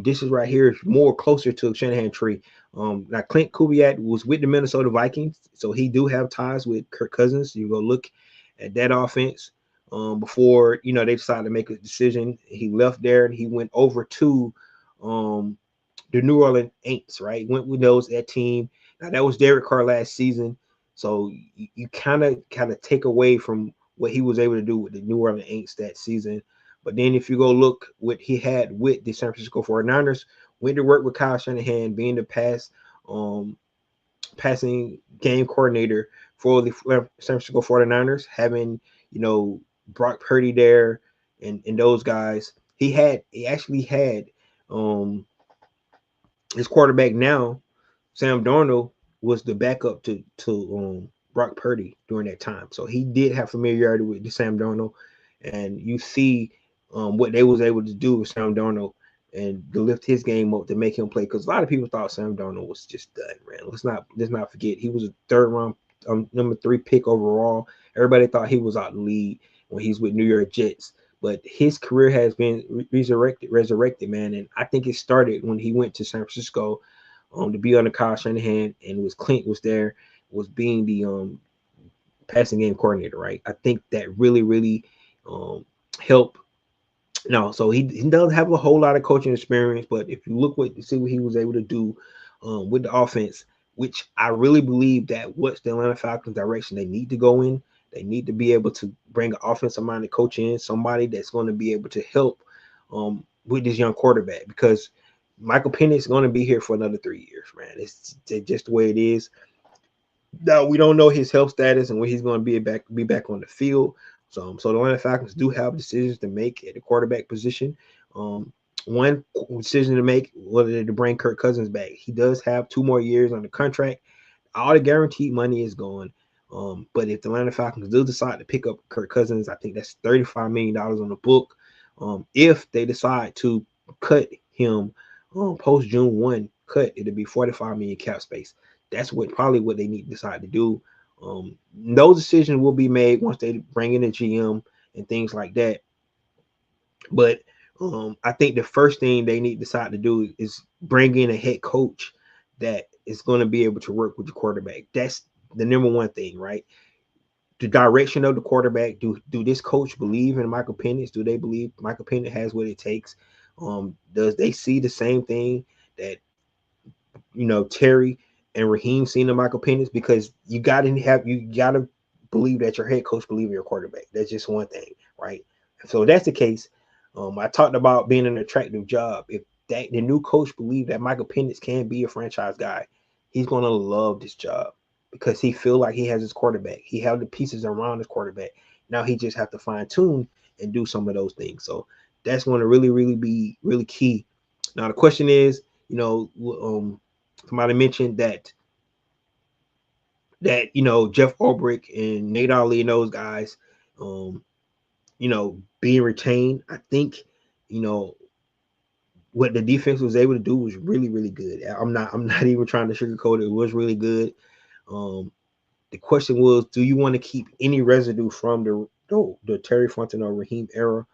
This is right here is more closer to a Shanahan tree. Now Clint Kubiak was with the Minnesota Vikings, so he do have ties with Kirk Cousins. You go look at that offense. Before they decided to make a decision, he left there and he went over to the New Orleans Aints, right? Went with that team. Now that was Derek Carr last season, so you kind of take away from what he was able to do with the New Orleans Aints that season. But then if you go look what he had with the San Francisco 49ers, went to work with Kyle Shanahan, being the passing game coordinator for the San Francisco 49ers, having, Brock Purdy there and those guys. He actually had his quarterback now, Sam Darnold, was the backup to Brock Purdy during that time. So he did have familiarity with the Sam Darnold, and you see what they was able to do with Sam Darnold and to lift his game up to make him play. Because a lot of people thought Sam Darnold was just done, man. Let's not forget he was a third round number 3 pick overall. Everybody thought he was out the league when he's with New York Jets. But his career has been resurrected, man. And I think it started when he went to San Francisco to be under Kyle Shanahan, and Clint was there, was being the passing game coordinator, right? I think that really helped. No, so he doesn't have a whole lot of coaching experience, but if you see what he was able to do with the offense, which I really believe that what's the Atlanta Falcons direction they need to go in. They need to be able to bring an offensive minded coach in, somebody that's going to be able to help with this young quarterback, because Michael Penix is going to be here for another 3 years, man. It's just the way it is. Now we don't know his health status and when he's going to be back on the field. So the Atlanta Falcons do have decisions to make at the quarterback position. One decision to make, whether to bring Kirk Cousins back. He does have 2 more years on the contract. All the guaranteed money is gone. But if the Atlanta Falcons do decide to pick up Kirk Cousins, I think that's $35 million on the book. If they decide to cut him post June 1 cut, it'll be $45 million cap space. That's probably what they need to decide to do. Those decisions will be made once they bring in a GM and things like that. But I think the first thing they need to decide to do is bring in a head coach that is going to be able to work with the quarterback. That's the number one thing, right? the direction of the quarterback. Do this coach believe in Michael Penix? Do they believe Michael Penix has what it takes? Does they see the same thing that Terry and Raheem seen in Michael Penix? Because you gotta believe that your head coach believes in your quarterback. That's just one thing, right? So if that's the case. I talked about being an attractive job. If that the new coach believes that Michael Penix can be a franchise guy, he's gonna love this job because he feel like he has his quarterback. He have the pieces around his quarterback. Now he just have to fine tune and do some of those things. So that's going to really, really be really key. Now the question is, somebody mentioned that Jeff Ulbrich and Nate Ali and those guys, being retained. I think you know what the defense was able to do was really, really good. I'm not even trying to sugarcoat it. It was really good. Um, the question was, do you want to keep any residue from the Terry Fontenot or Raheem era?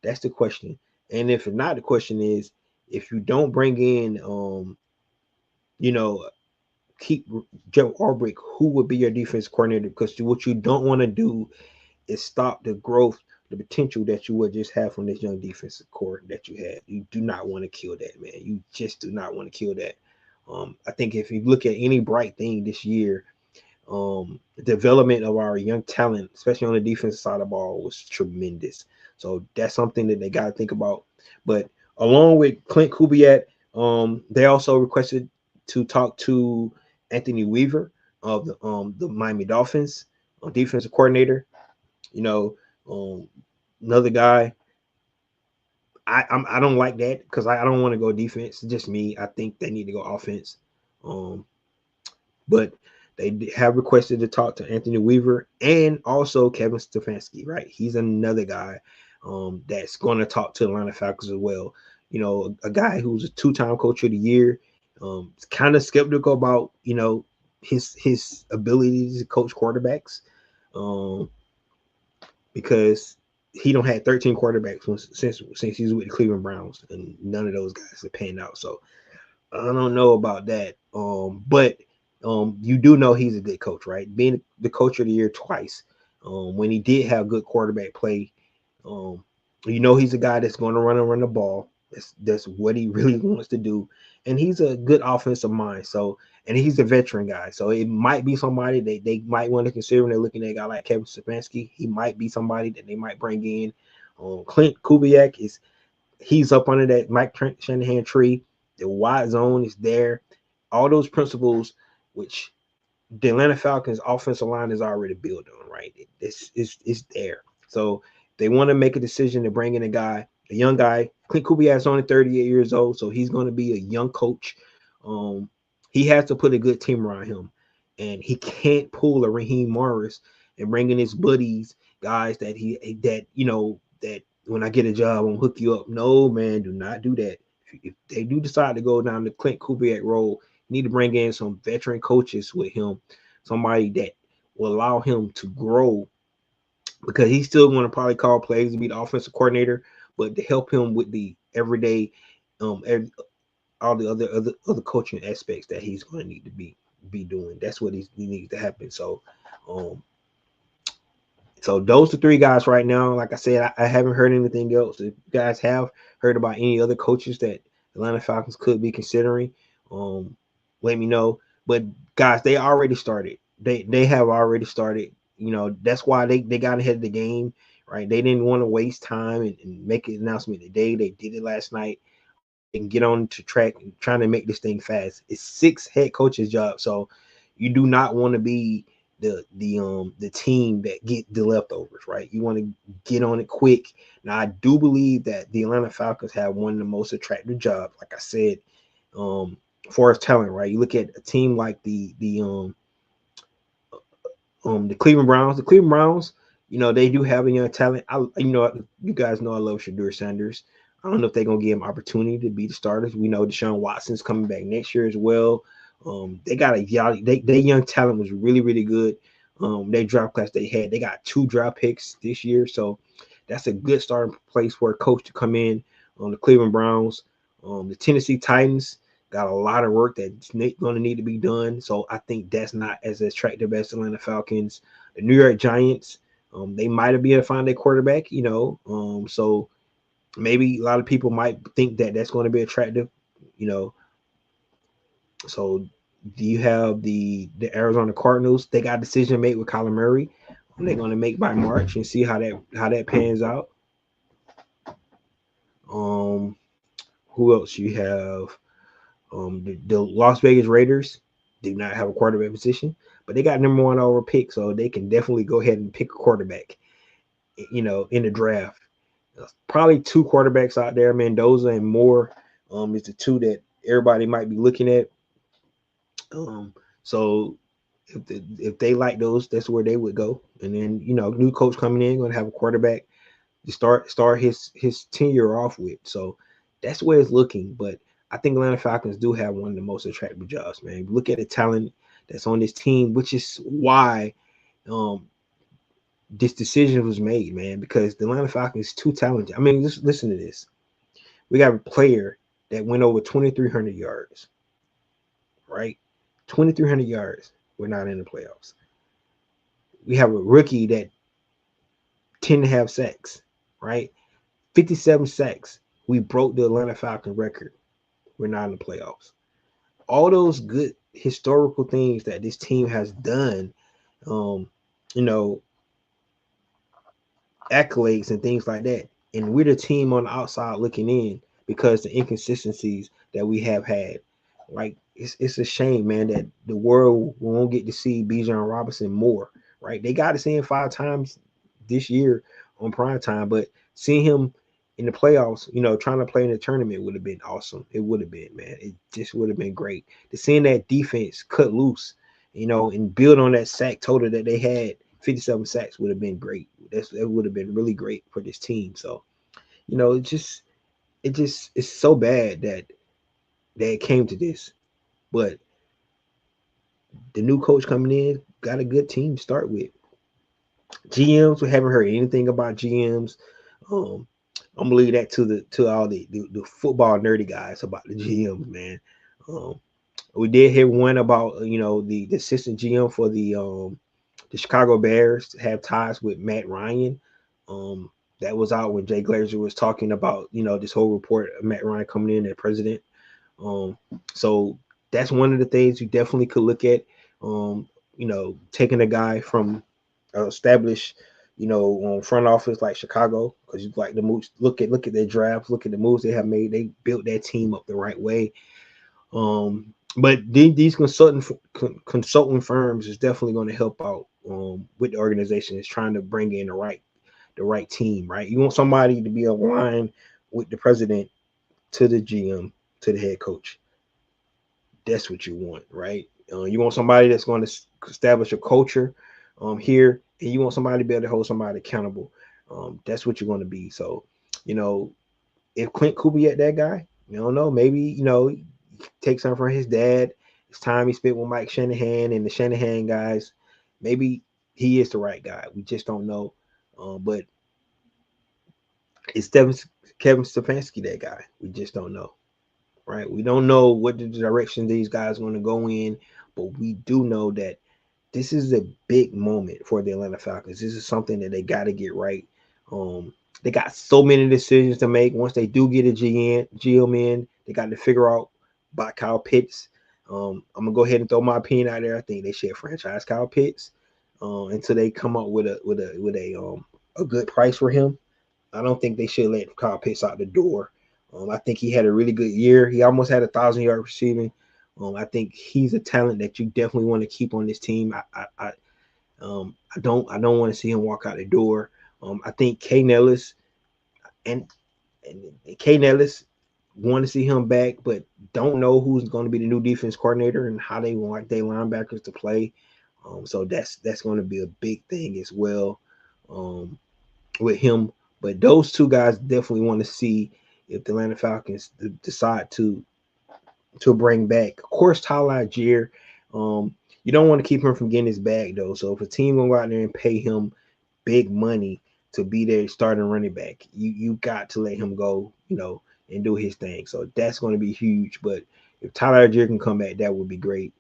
That's the question. And if not, the question is, if you don't bring in, you know, keep Joe Ulbrich, who would be your defense coordinator? Because what you don't want to do is stop the growth, the potential that you would just have from this young defensive core that you had. You do not want to kill that, man. You just do not want to kill that. I think if you look at any bright thing this year, the development of our young talent, especially on the defensive side of the ball, was tremendous. So that's something that they got to think about. But along with Clint Kubiak, they also requested to talk to Anthony Weaver of the Miami Dolphins, defensive coordinator. You know, um, another guy. I don't like that because I don't want to go defense. It's just me. I think they need to go offense. Um, but they have requested to talk to Anthony Weaver and also Kevin Stefanski, right? He's another guy that's going to talk to Atlanta Falcons as well. A guy who's a two-time coach of the year, kind of skeptical about, his ability to coach quarterbacks because he don't had 13 quarterbacks since he's with the Cleveland Browns, and none of those guys are paying out. So I don't know about that. But you do know he's a good coach, right? Being the coach of the year twice, when he did have good quarterback play, he's a guy that's going to run the ball. That's what he really wants to do, and he's a good offensive mind. So, and he's a veteran guy, so it might be somebody they might want to consider when they're looking at a guy like Kevin Stefanski. He might be somebody that they might bring in. Clint Kubiak he's up under that Mike Shanahan tree. The wide zone is there. All those principles, which the Atlanta Falcons offensive line is already built on, right? It's there. So they want to make a decision to bring in a young guy. Clint Kubiak is only 38 years old, so he's going to be a young coach. He has to put a good team around him, and he can't pull a Raheem Morris and bring in his buddies, guys that when I get a job, I'm gonna hook you up. No, man, do not do that. If they do decide to go down the Clint Kubiak role, you need to bring in some veteran coaches with him, somebody that will allow him to grow, because he's still going to probably call plays to be the offensive coordinator, but to help him with the everyday, all the other coaching aspects that he's going to need to be doing. That's what he needs to happen. Um, so those are three guys right now. Like I said, I haven't heard anything else. If you guys have heard about any other coaches that Atlanta Falcons could be considering, let me know. But guys, they already started. They have already started. That's why they got ahead of the game, right? They didn't want to waste time and make an announcement today. They did it last night. They can get on to track and trying to make this thing fast. It's 6 head coaches' job, so you do not want to be the team that get the leftovers, right? You want to get on it quick. Now, I do believe that the Atlanta Falcons have one of the most attractive jobs, like I said, for its talent, right? You look at a team like the Cleveland Browns. The Cleveland Browns, they do have a young talent. You guys know I love Shadur Sanders. I don't know if they're gonna give him opportunity to be the starters. We know Deshaun Watson's coming back next year as well. They got their young talent was really, really good. Their draft class they got 2 draft picks this year, so that's a good starting place for a coach to come in on the Cleveland Browns. The Tennessee Titans got a lot of work that's going to need to be done, so I think that's not as attractive as Atlanta Falcons. The New York Giants, they might have been able to find their quarterback, so maybe a lot of people might think that that's going to be attractive, you know. So do you have the Arizona Cardinals? They got a decision to make with Kyler Murray. They're going to make by March and see how that pans out. Um, who else you have? The Las Vegas Raiders do not have a quarterback position, but they got number one overall pick, so they can definitely go ahead and pick a quarterback. In the draft, probably two quarterbacks out there, Mendoza and Moore. Is the two that everybody might be looking at. So if they like those, that's where they would go. And then new coach coming in, going to have a quarterback to start his tenure off with. So that's where it's looking. But I think Atlanta Falcons do have one of the most attractive jobs, man. Look at the talent that's on this team, which is why this decision was made, man. Because the Atlanta Falcons is too talented. I mean, just listen to this. We got a player that went over 2,300 yards, right? 2,300 yards. We're not in the playoffs. We have a rookie that 10 and a half sacks, right? 57 sacks. We broke the Atlanta Falcons record. We're not in the playoffs. All those good historical things that this team has done, you know, accolades and things like that. And we're the team on the outside looking in because the inconsistencies that we have had. Like it's a shame, man, that the world won't get to see Bijan Robinson more. Right? They got to see him 5 times this year on prime time, but seeing him in the playoffs, trying to play in the tournament would have been awesome. It would have been, man. It just would have been great to seeing that defense cut loose, and build on that sack total that they had. 57 sacks would have been great. That would have been really great for this team. So, it's so bad that it came to this. But the new coach coming in got a good team to start with. GMs, we haven't heard anything about GMs. Um, I'm gonna leave that to all the football nerdy guys about the GMs, man. Um, we did hear one about the assistant GM for the Chicago Bears have ties with Matt Ryan. That was out when Jay Glazer was talking about this whole report of Matt Ryan coming in as president. So that's one of the things you definitely could look at. Taking a guy from established, front office like Chicago, because you like the moves. Look at their drafts. Look at the moves they have made. They built that team up the right way. But these consulting firms is definitely going to help out with the organization. Is trying to bring in the right team, right? You want somebody to be aligned with the president, to the GM, to the head coach. That's what you want, right? You want somebody that's going to establish a culture here, and you want somebody to be able to hold somebody accountable. That's what you're going to be. So, if Clint Kubiak that guy, you don't know, maybe take something from his dad. It's time he spent with Mike Shanahan and the Shanahan guys. Maybe he is the right guy. We just don't know. But is Kevin Stefanski that guy? We just don't know. Right? We don't know what the direction these guys are going to go in, but we do know that this is a big moment for the Atlanta Falcons. This is something that they got to get right. They got so many decisions to make. Once they do get a GM in, they got to figure out about Kyle Pitts. I'm gonna go ahead and throw my opinion out there. I think they should franchise Kyle Pitts until they come up with a good price for him. I don't think they should let Kyle Pitts out the door. I think he had a really good year. He almost had 1,000-yard receiving. I think he's a talent that you definitely want to keep on this team. I don't want to see him walk out the door. I think Kay Nellis and Kay Nellis want to see him back, but don't know who's going to be the new defense coordinator and how they want their linebackers to play. So that's going to be a big thing as well with him. But those two guys definitely want to see if the Atlanta Falcons decide to bring back. Of course, Tyler Algier. You don't want to keep him from getting his bag though. So if a team will go out there and pay him big money to be their starting running back, you got to let him go, and do his thing. So that's going to be huge. But if Tyler Algier can come back, that would be great.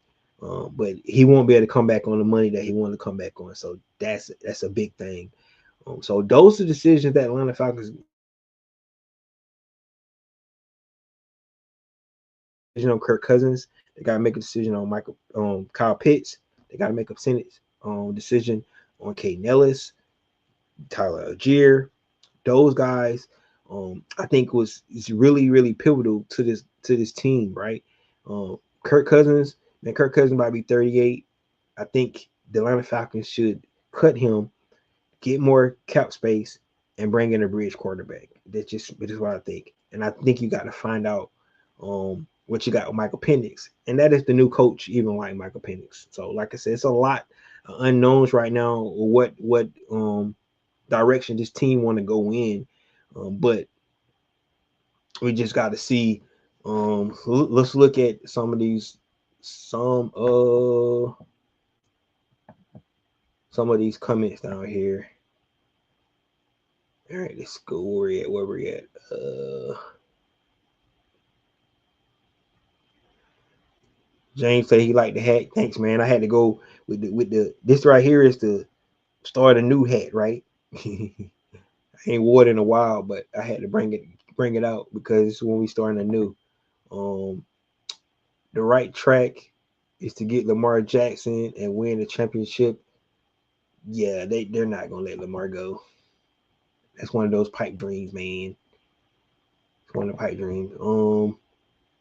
But he won't be able to come back on the money that he wanted to come back on. So that's a big thing. So those are decisions that Atlanta Falcons on Kirk Cousins. They got to make a decision on Kyle Pitts. They got to make a decision on Kate Nellis, Tyler Algier. Those guys, I think is really, really pivotal to this team, right? Kirk Cousins might be 38. I think the Atlanta Falcons should cut him, get more cap space, and bring in a bridge quarterback. That is what I think. And I think you got to find out what you got with Michael Penix. And that is the new coach, even like Michael Penix. So, like I said, it's a lot of unknowns right now, what direction this team want to go in. But we just got to see. Let's look at some of these comments down here. All right, let's go where we at. James said he liked the hat. Thanks, man. I had to go with the this right here is the start a new hat, right? I ain't wore it in a while, but I had to bring it out because it's when we starting anew. The right track is to get Lamar Jackson and win the championship. Yeah, they're not gonna let Lamar go. That's one of those pipe dreams, man. It's one of the pipe dreams.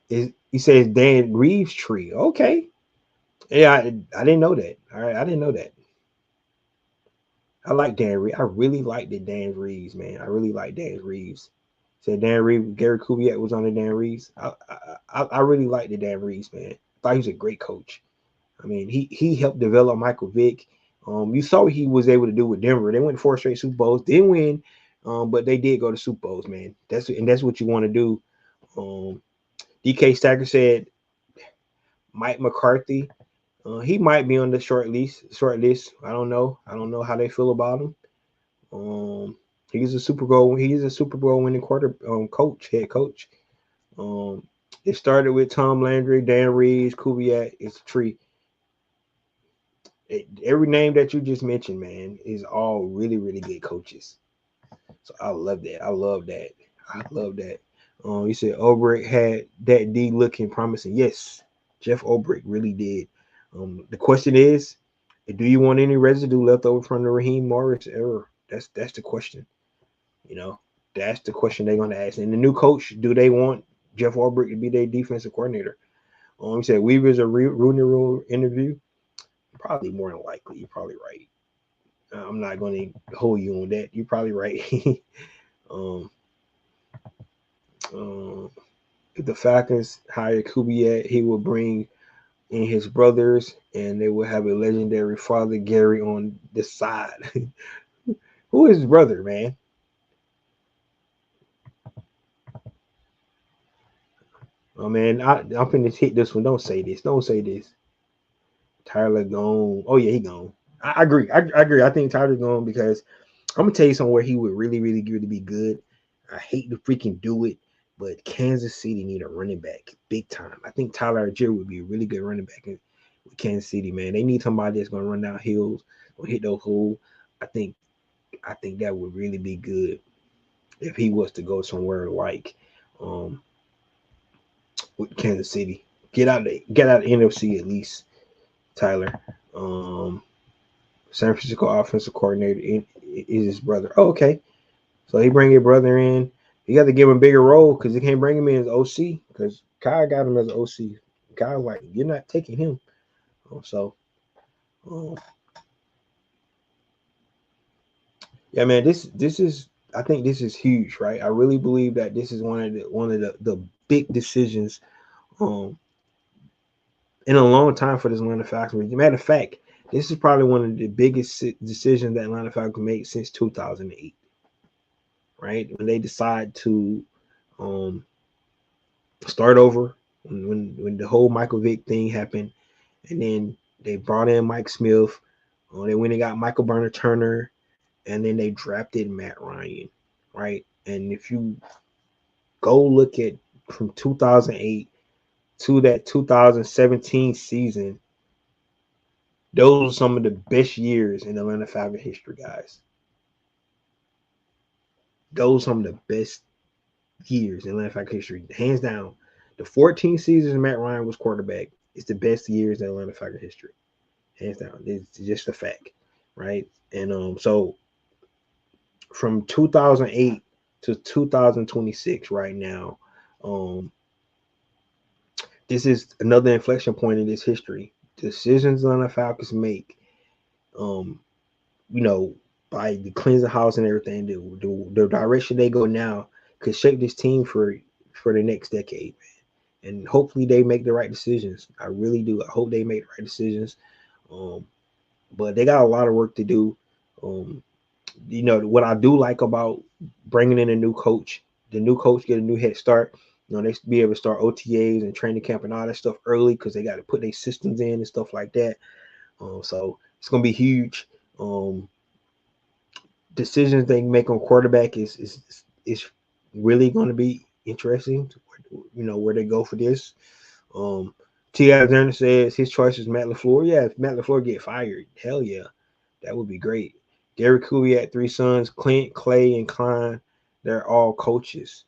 He says Dan Reeves tree. Okay. Yeah, I didn't know that. All right, I didn't know that. I like Dan Reeves. I really like the Dan Reeves, man. I really like Dan Reeves. Said Dan Reeves, Gary Kubiak was on the Dan Reeves. I really like the Dan Reeves, man. I thought he was a great coach. I mean, he helped develop Michael Vick. You saw what he was able to do with Denver. They went 4 straight Super Bowls, didn't win, but they did go to Super Bowls, man. That's what you want to do. DK Stacker said Mike McCarthy. He might be on the short list. I don't know how they feel about him. He's a Super Bowl winning head coach. It started with Tom Landry, Dan Reeves, Kubiak. It's a tree. Every name that you just mentioned, man, is all really, really good coaches. So I love that. I love that. You said Ulbrich had that D looking promising. Yes, Jeff Ulbrich really did. The question is, do you want any residue left over from the Raheem Morris era? That's the question. You know, that's the question they're going to ask. And the new coach, do they want Jeff Ulbrich to be their defensive coordinator? You said Weaver's a Rooney Rule interview. Probably more than likely. You're probably right. I'm not going to hold you on that. You're probably right. If the Falcons hire Kubiak, he will bring in his brothers, and they will have a legendary father, Gary, on the side. Who is his brother, man? Oh, man, I'm finna hit this one. Don't say this. Tyler gone. Oh, yeah, he gone. I agree. I agree. I think Tyler's gone because I'm going to tell you somewhere he would really, really be good. I hate to freaking do it, but Kansas City need a running back big time. I think Tyler Algier would be a really good running back with Kansas City, man. They need somebody that's going to run down hills or hit those holes. I think that would really be good if he was to go somewhere like with Kansas City. Get out the NFC at least, Tyler. San Francisco offensive coordinator is his brother. Oh, okay. So he bring your brother in. You got to give him a bigger role because he can't bring him in as OC because Kyle got him as OC. Kyle like, you're not taking him. Yeah, man, this is, I think this is huge, right? I really believe that this is one of the big decisions in a long time for this Atlanta Falcons. Matter of fact, this is probably one of the biggest decisions that Atlanta Falcons made since 2008, right? When they decide to start over, when the whole Michael Vick thing happened, and then they brought in Mike Smith. They went and got Michael Burner Turner, and then they drafted Matt Ryan, right? And if you go look at from 2008 to that 2017 season, Those are some of the best years in Atlanta Falcons history, guys. Those are some of the best years in Atlanta Falcons history, hands down. The 14 seasons Matt Ryan was quarterback is the best years in Atlanta Falcons history, hands down. It's just a fact, right? And so from 2008 to 2026, right now, um, this is another inflection point in this history. Decisions Atlanta Falcons make, um, you know, by the cleansing house and everything, the direction they go now could shape this team for the next decade, man. And hopefully they make the right decisions. I really do. I hope they make the right decisions. Um, but they got a lot of work to do. Um, what I do like about bringing in a new coach, the new coach get a new head start. They be able to start OTAs and training camp and all that stuff early because they got to put their systems in and stuff like that. So it's gonna be huge. Um, Decisions they make on quarterback is really going to be interesting. Where they go for this. Um, T. Alexander says his choice is Matt LaFleur. Yeah, if Matt LaFleur get fired, hell yeah, that would be great. Derek Kubiak, three sons, Clint, Clay, and Klein. They're all coaches.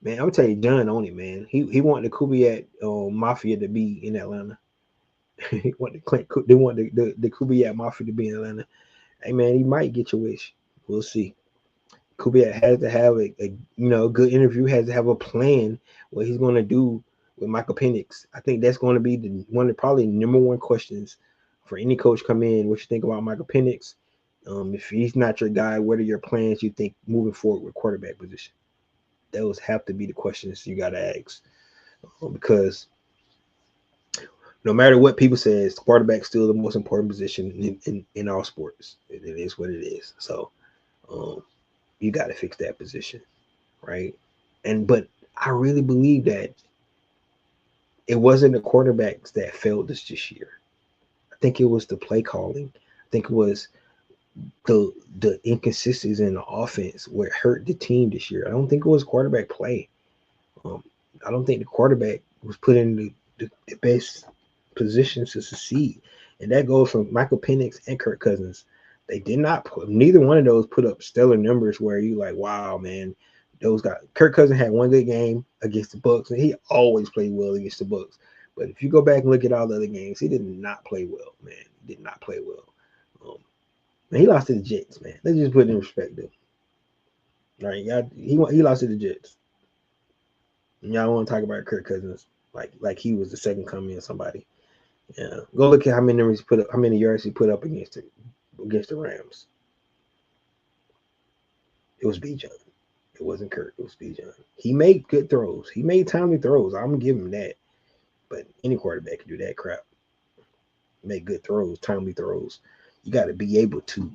Man, I'm gonna tell you, John on it, man. He wanted the Kubiak Mafia to be in Atlanta. He wanted they want the Kubiak Mafia to be in Atlanta. Hey man, he might get your wish. We'll see. Kubiak has to have a good interview. Has to have a plan what he's going to do with Michael Penix. I think that's going to be one of probably number one questions for any coach come in. What you think about Michael Penix? If he's not your guy, what are your plans? You think moving forward with quarterback position? Those have to be the questions you got to ask because no matter what people say, quarterback's still the most important position in all sports. It is what it is. So um, you got to fix that position, right? But I really believe that it wasn't the quarterbacks that failed us this year. I think it was the play calling. I think it was the inconsistencies in the offense where it hurt the team this year. I don't think it was quarterback play. Um, I don't think the quarterback was put in the best positions to succeed. And that goes from Michael Penix and Kirk Cousins. They did not put neither one of those put up stellar numbers where you like, wow, man, those guys. Kirk Cousins had one good game against the Bucks, and he always played well against the Bucks. But if you go back and look at all the other games, he did not play well, man. He did not play well. Man, he lost to the Jets, man. Let's just put it in perspective. All right, y'all, he lost to the Jets. And y'all want to talk about Kirk Cousins like he was the second coming of somebody. Yeah, go look at how many yards he put up against the Rams. It was B. John. It wasn't Kurt. It was B. John. He made good throws. He made timely throws. I'm gonna give him that. But any quarterback can do that crap. Make good throws, timely throws. You got to be able to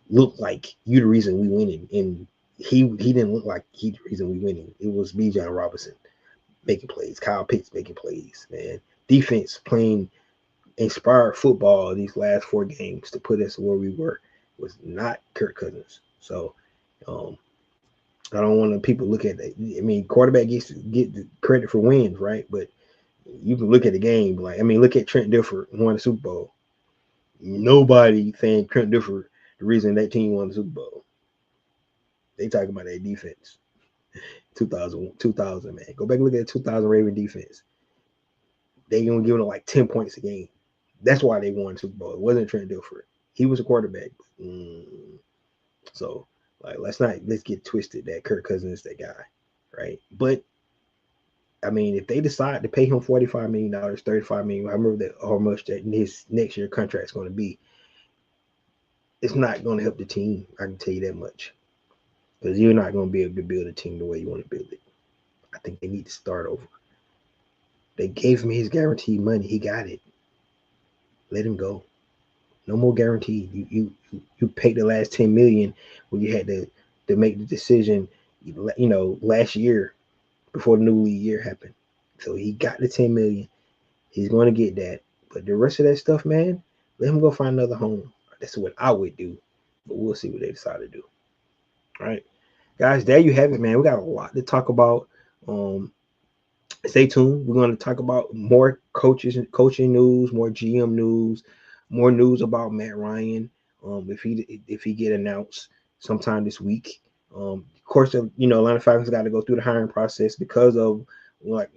look like you the reason we winning. And he didn't look like he the reason we winning. It was B. John Robinson making plays. Kyle Pitts making plays. Man, defense playing inspired football these last 4 games to put us where we were was not Kirk Cousins. So I don't want to people look at that. I mean, quarterback get the credit for wins, right? But you can look at the game. Look at Trent Dilfer won the Super Bowl. Nobody saying Trent Dilfer the reason that team won the Super Bowl. They talking about their defense. 2000, man. Go back and look at the 2000 Raven defense. They gonna give them like 10 points a game. That's why they won the Super Bowl. It wasn't Trent Dilfer. He was a quarterback. So let's get twisted that Kirk Cousins is that guy, right? But I mean, if they decide to pay him $45 million, $35 million, I remember that how much that his next year contract is going to be, it's not going to help the team. I can tell you that much, because you're not going to be able to build a team the way you want to build it. I think they need to start over. They gave him his guaranteed money. He got it. Let him go. No more guarantee. You paid the last $10 million when you had to make the decision, last year before the new league year happened. So he got the $10 million. He's going to get that. But the rest of that stuff, man, let him go find another home. That's what I would do. But we'll see what they decide to do. All right, guys, there you have it, man. We got a lot to talk about. stay tuned. We're going to talk about more coaches and coaching news, more GM news, more news about Matt Ryan. If he get announced sometime this week. Of course, Atlanta Falcons got to go through the hiring process because of like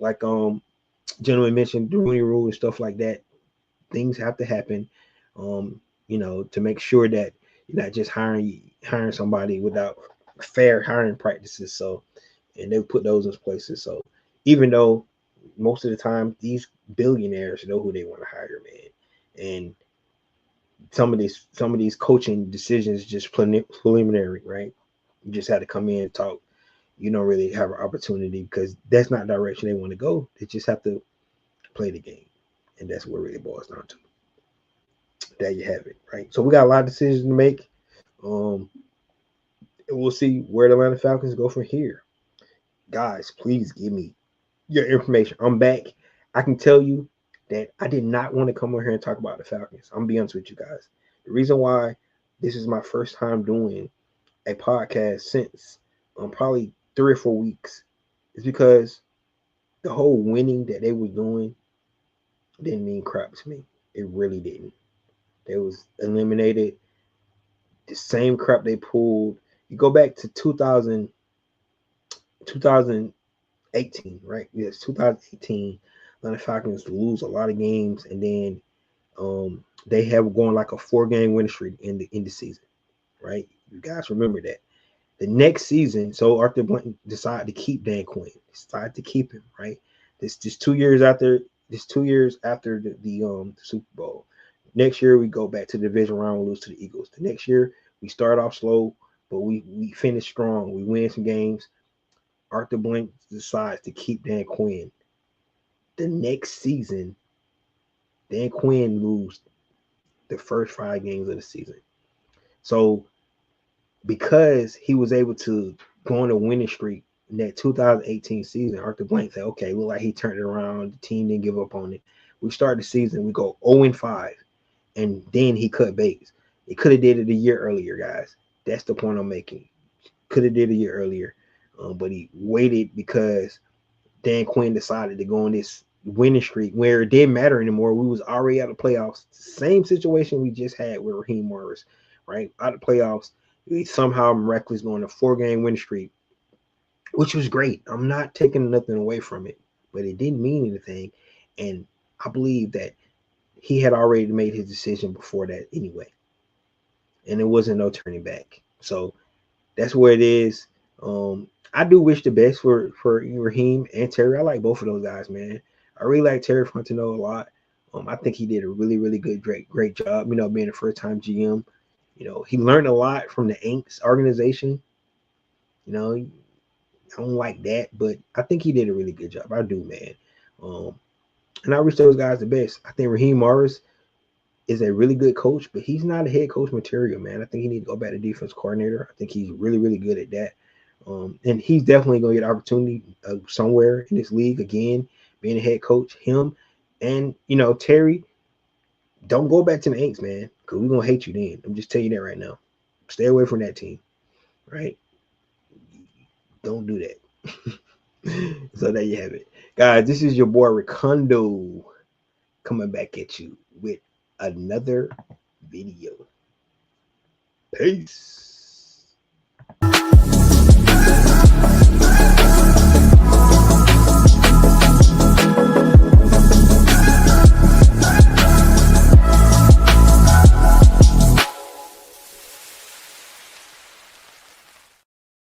gentleman mentioned the Rooney Rule and stuff like that. Things have to happen, to make sure that you're not just hiring somebody without fair hiring practices. So, and they put those in places. So, even though most of the time these billionaires know who they want to hire, man, and some of these coaching decisions just preliminary, right? You just had to come in and talk. You don't really have an opportunity because that's not the direction they want to go. They just have to play the game, and that's what it really boils down to. There you have it, right? So we got a lot of decisions to make. Um, and we'll see where the Atlanta Falcons go from here. Guys, please give me your information. I'm back. I can tell you that I did not want to come over here and talk about the Falcons. I'm gonna be honest with you guys. The reason why this is my first time doing a podcast since probably 3 or 4 weeks is because the whole winning that they were doing didn't mean crap to me. It really didn't. They was eliminated. The same crap they pulled. You go back to 2018, right? Yes, 2018. Atlanta Falcons lose a lot of games, and then they have going like a 4-game winning streak in the season, right? You guys remember that. The next season, so Arthur Blank decided to keep Dan Quinn. Decided to keep him, right? This just 2 years after the Super Bowl. Next year we go back to the division round, we lose to the Eagles. The next year we start off slow, but we finish strong. We win some games. Arthur Blank decides to keep Dan Quinn. The next season, Dan Quinn loses the first 5 games of the season. So because he was able to go on a winning streak in that 2018 season, Arthur Blank said, okay, look like he turned it around. The team didn't give up on it. We start the season, we go 0-5, and then he cut bait. He could have did it a year earlier, guys. That's the point I'm making. Could have did it a year earlier, but he waited because Dan Quinn decided to go on this winning streak where it didn't matter anymore. We was already out of playoffs. Same situation we just had with Raheem Morris, right? Out of playoffs. We somehow miraculously going a 4-game winning streak, which was great. I'm not taking nothing away from it, but it didn't mean anything. And I believe that he had already made his decision before that anyway. And there wasn't no turning back. So that's where it is. I do wish the best for Raheem and Terry. I like both of those guys, man. I really like Terry Fontenot a lot. I think he did a really, really good, great job, being a first-time GM. He learned a lot from the Aints organization. I don't like that, but I think he did a really good job. I do, man. And I wish those guys the best. I think Raheem Morris is a really good coach, but he's not a head coach material, man. I think he needs to go back to defense coordinator. I think he's really, really good at that. And he's definitely going to get an opportunity somewhere in this league again, being a head coach. Him and, Terry, don't go back to the Aints, man, because we're going to hate you then. I'm just telling you that right now. Stay away from that team, right? Don't do that. So there you have it. Guys, this is your boy Ricondo coming back at you with another video. Peace.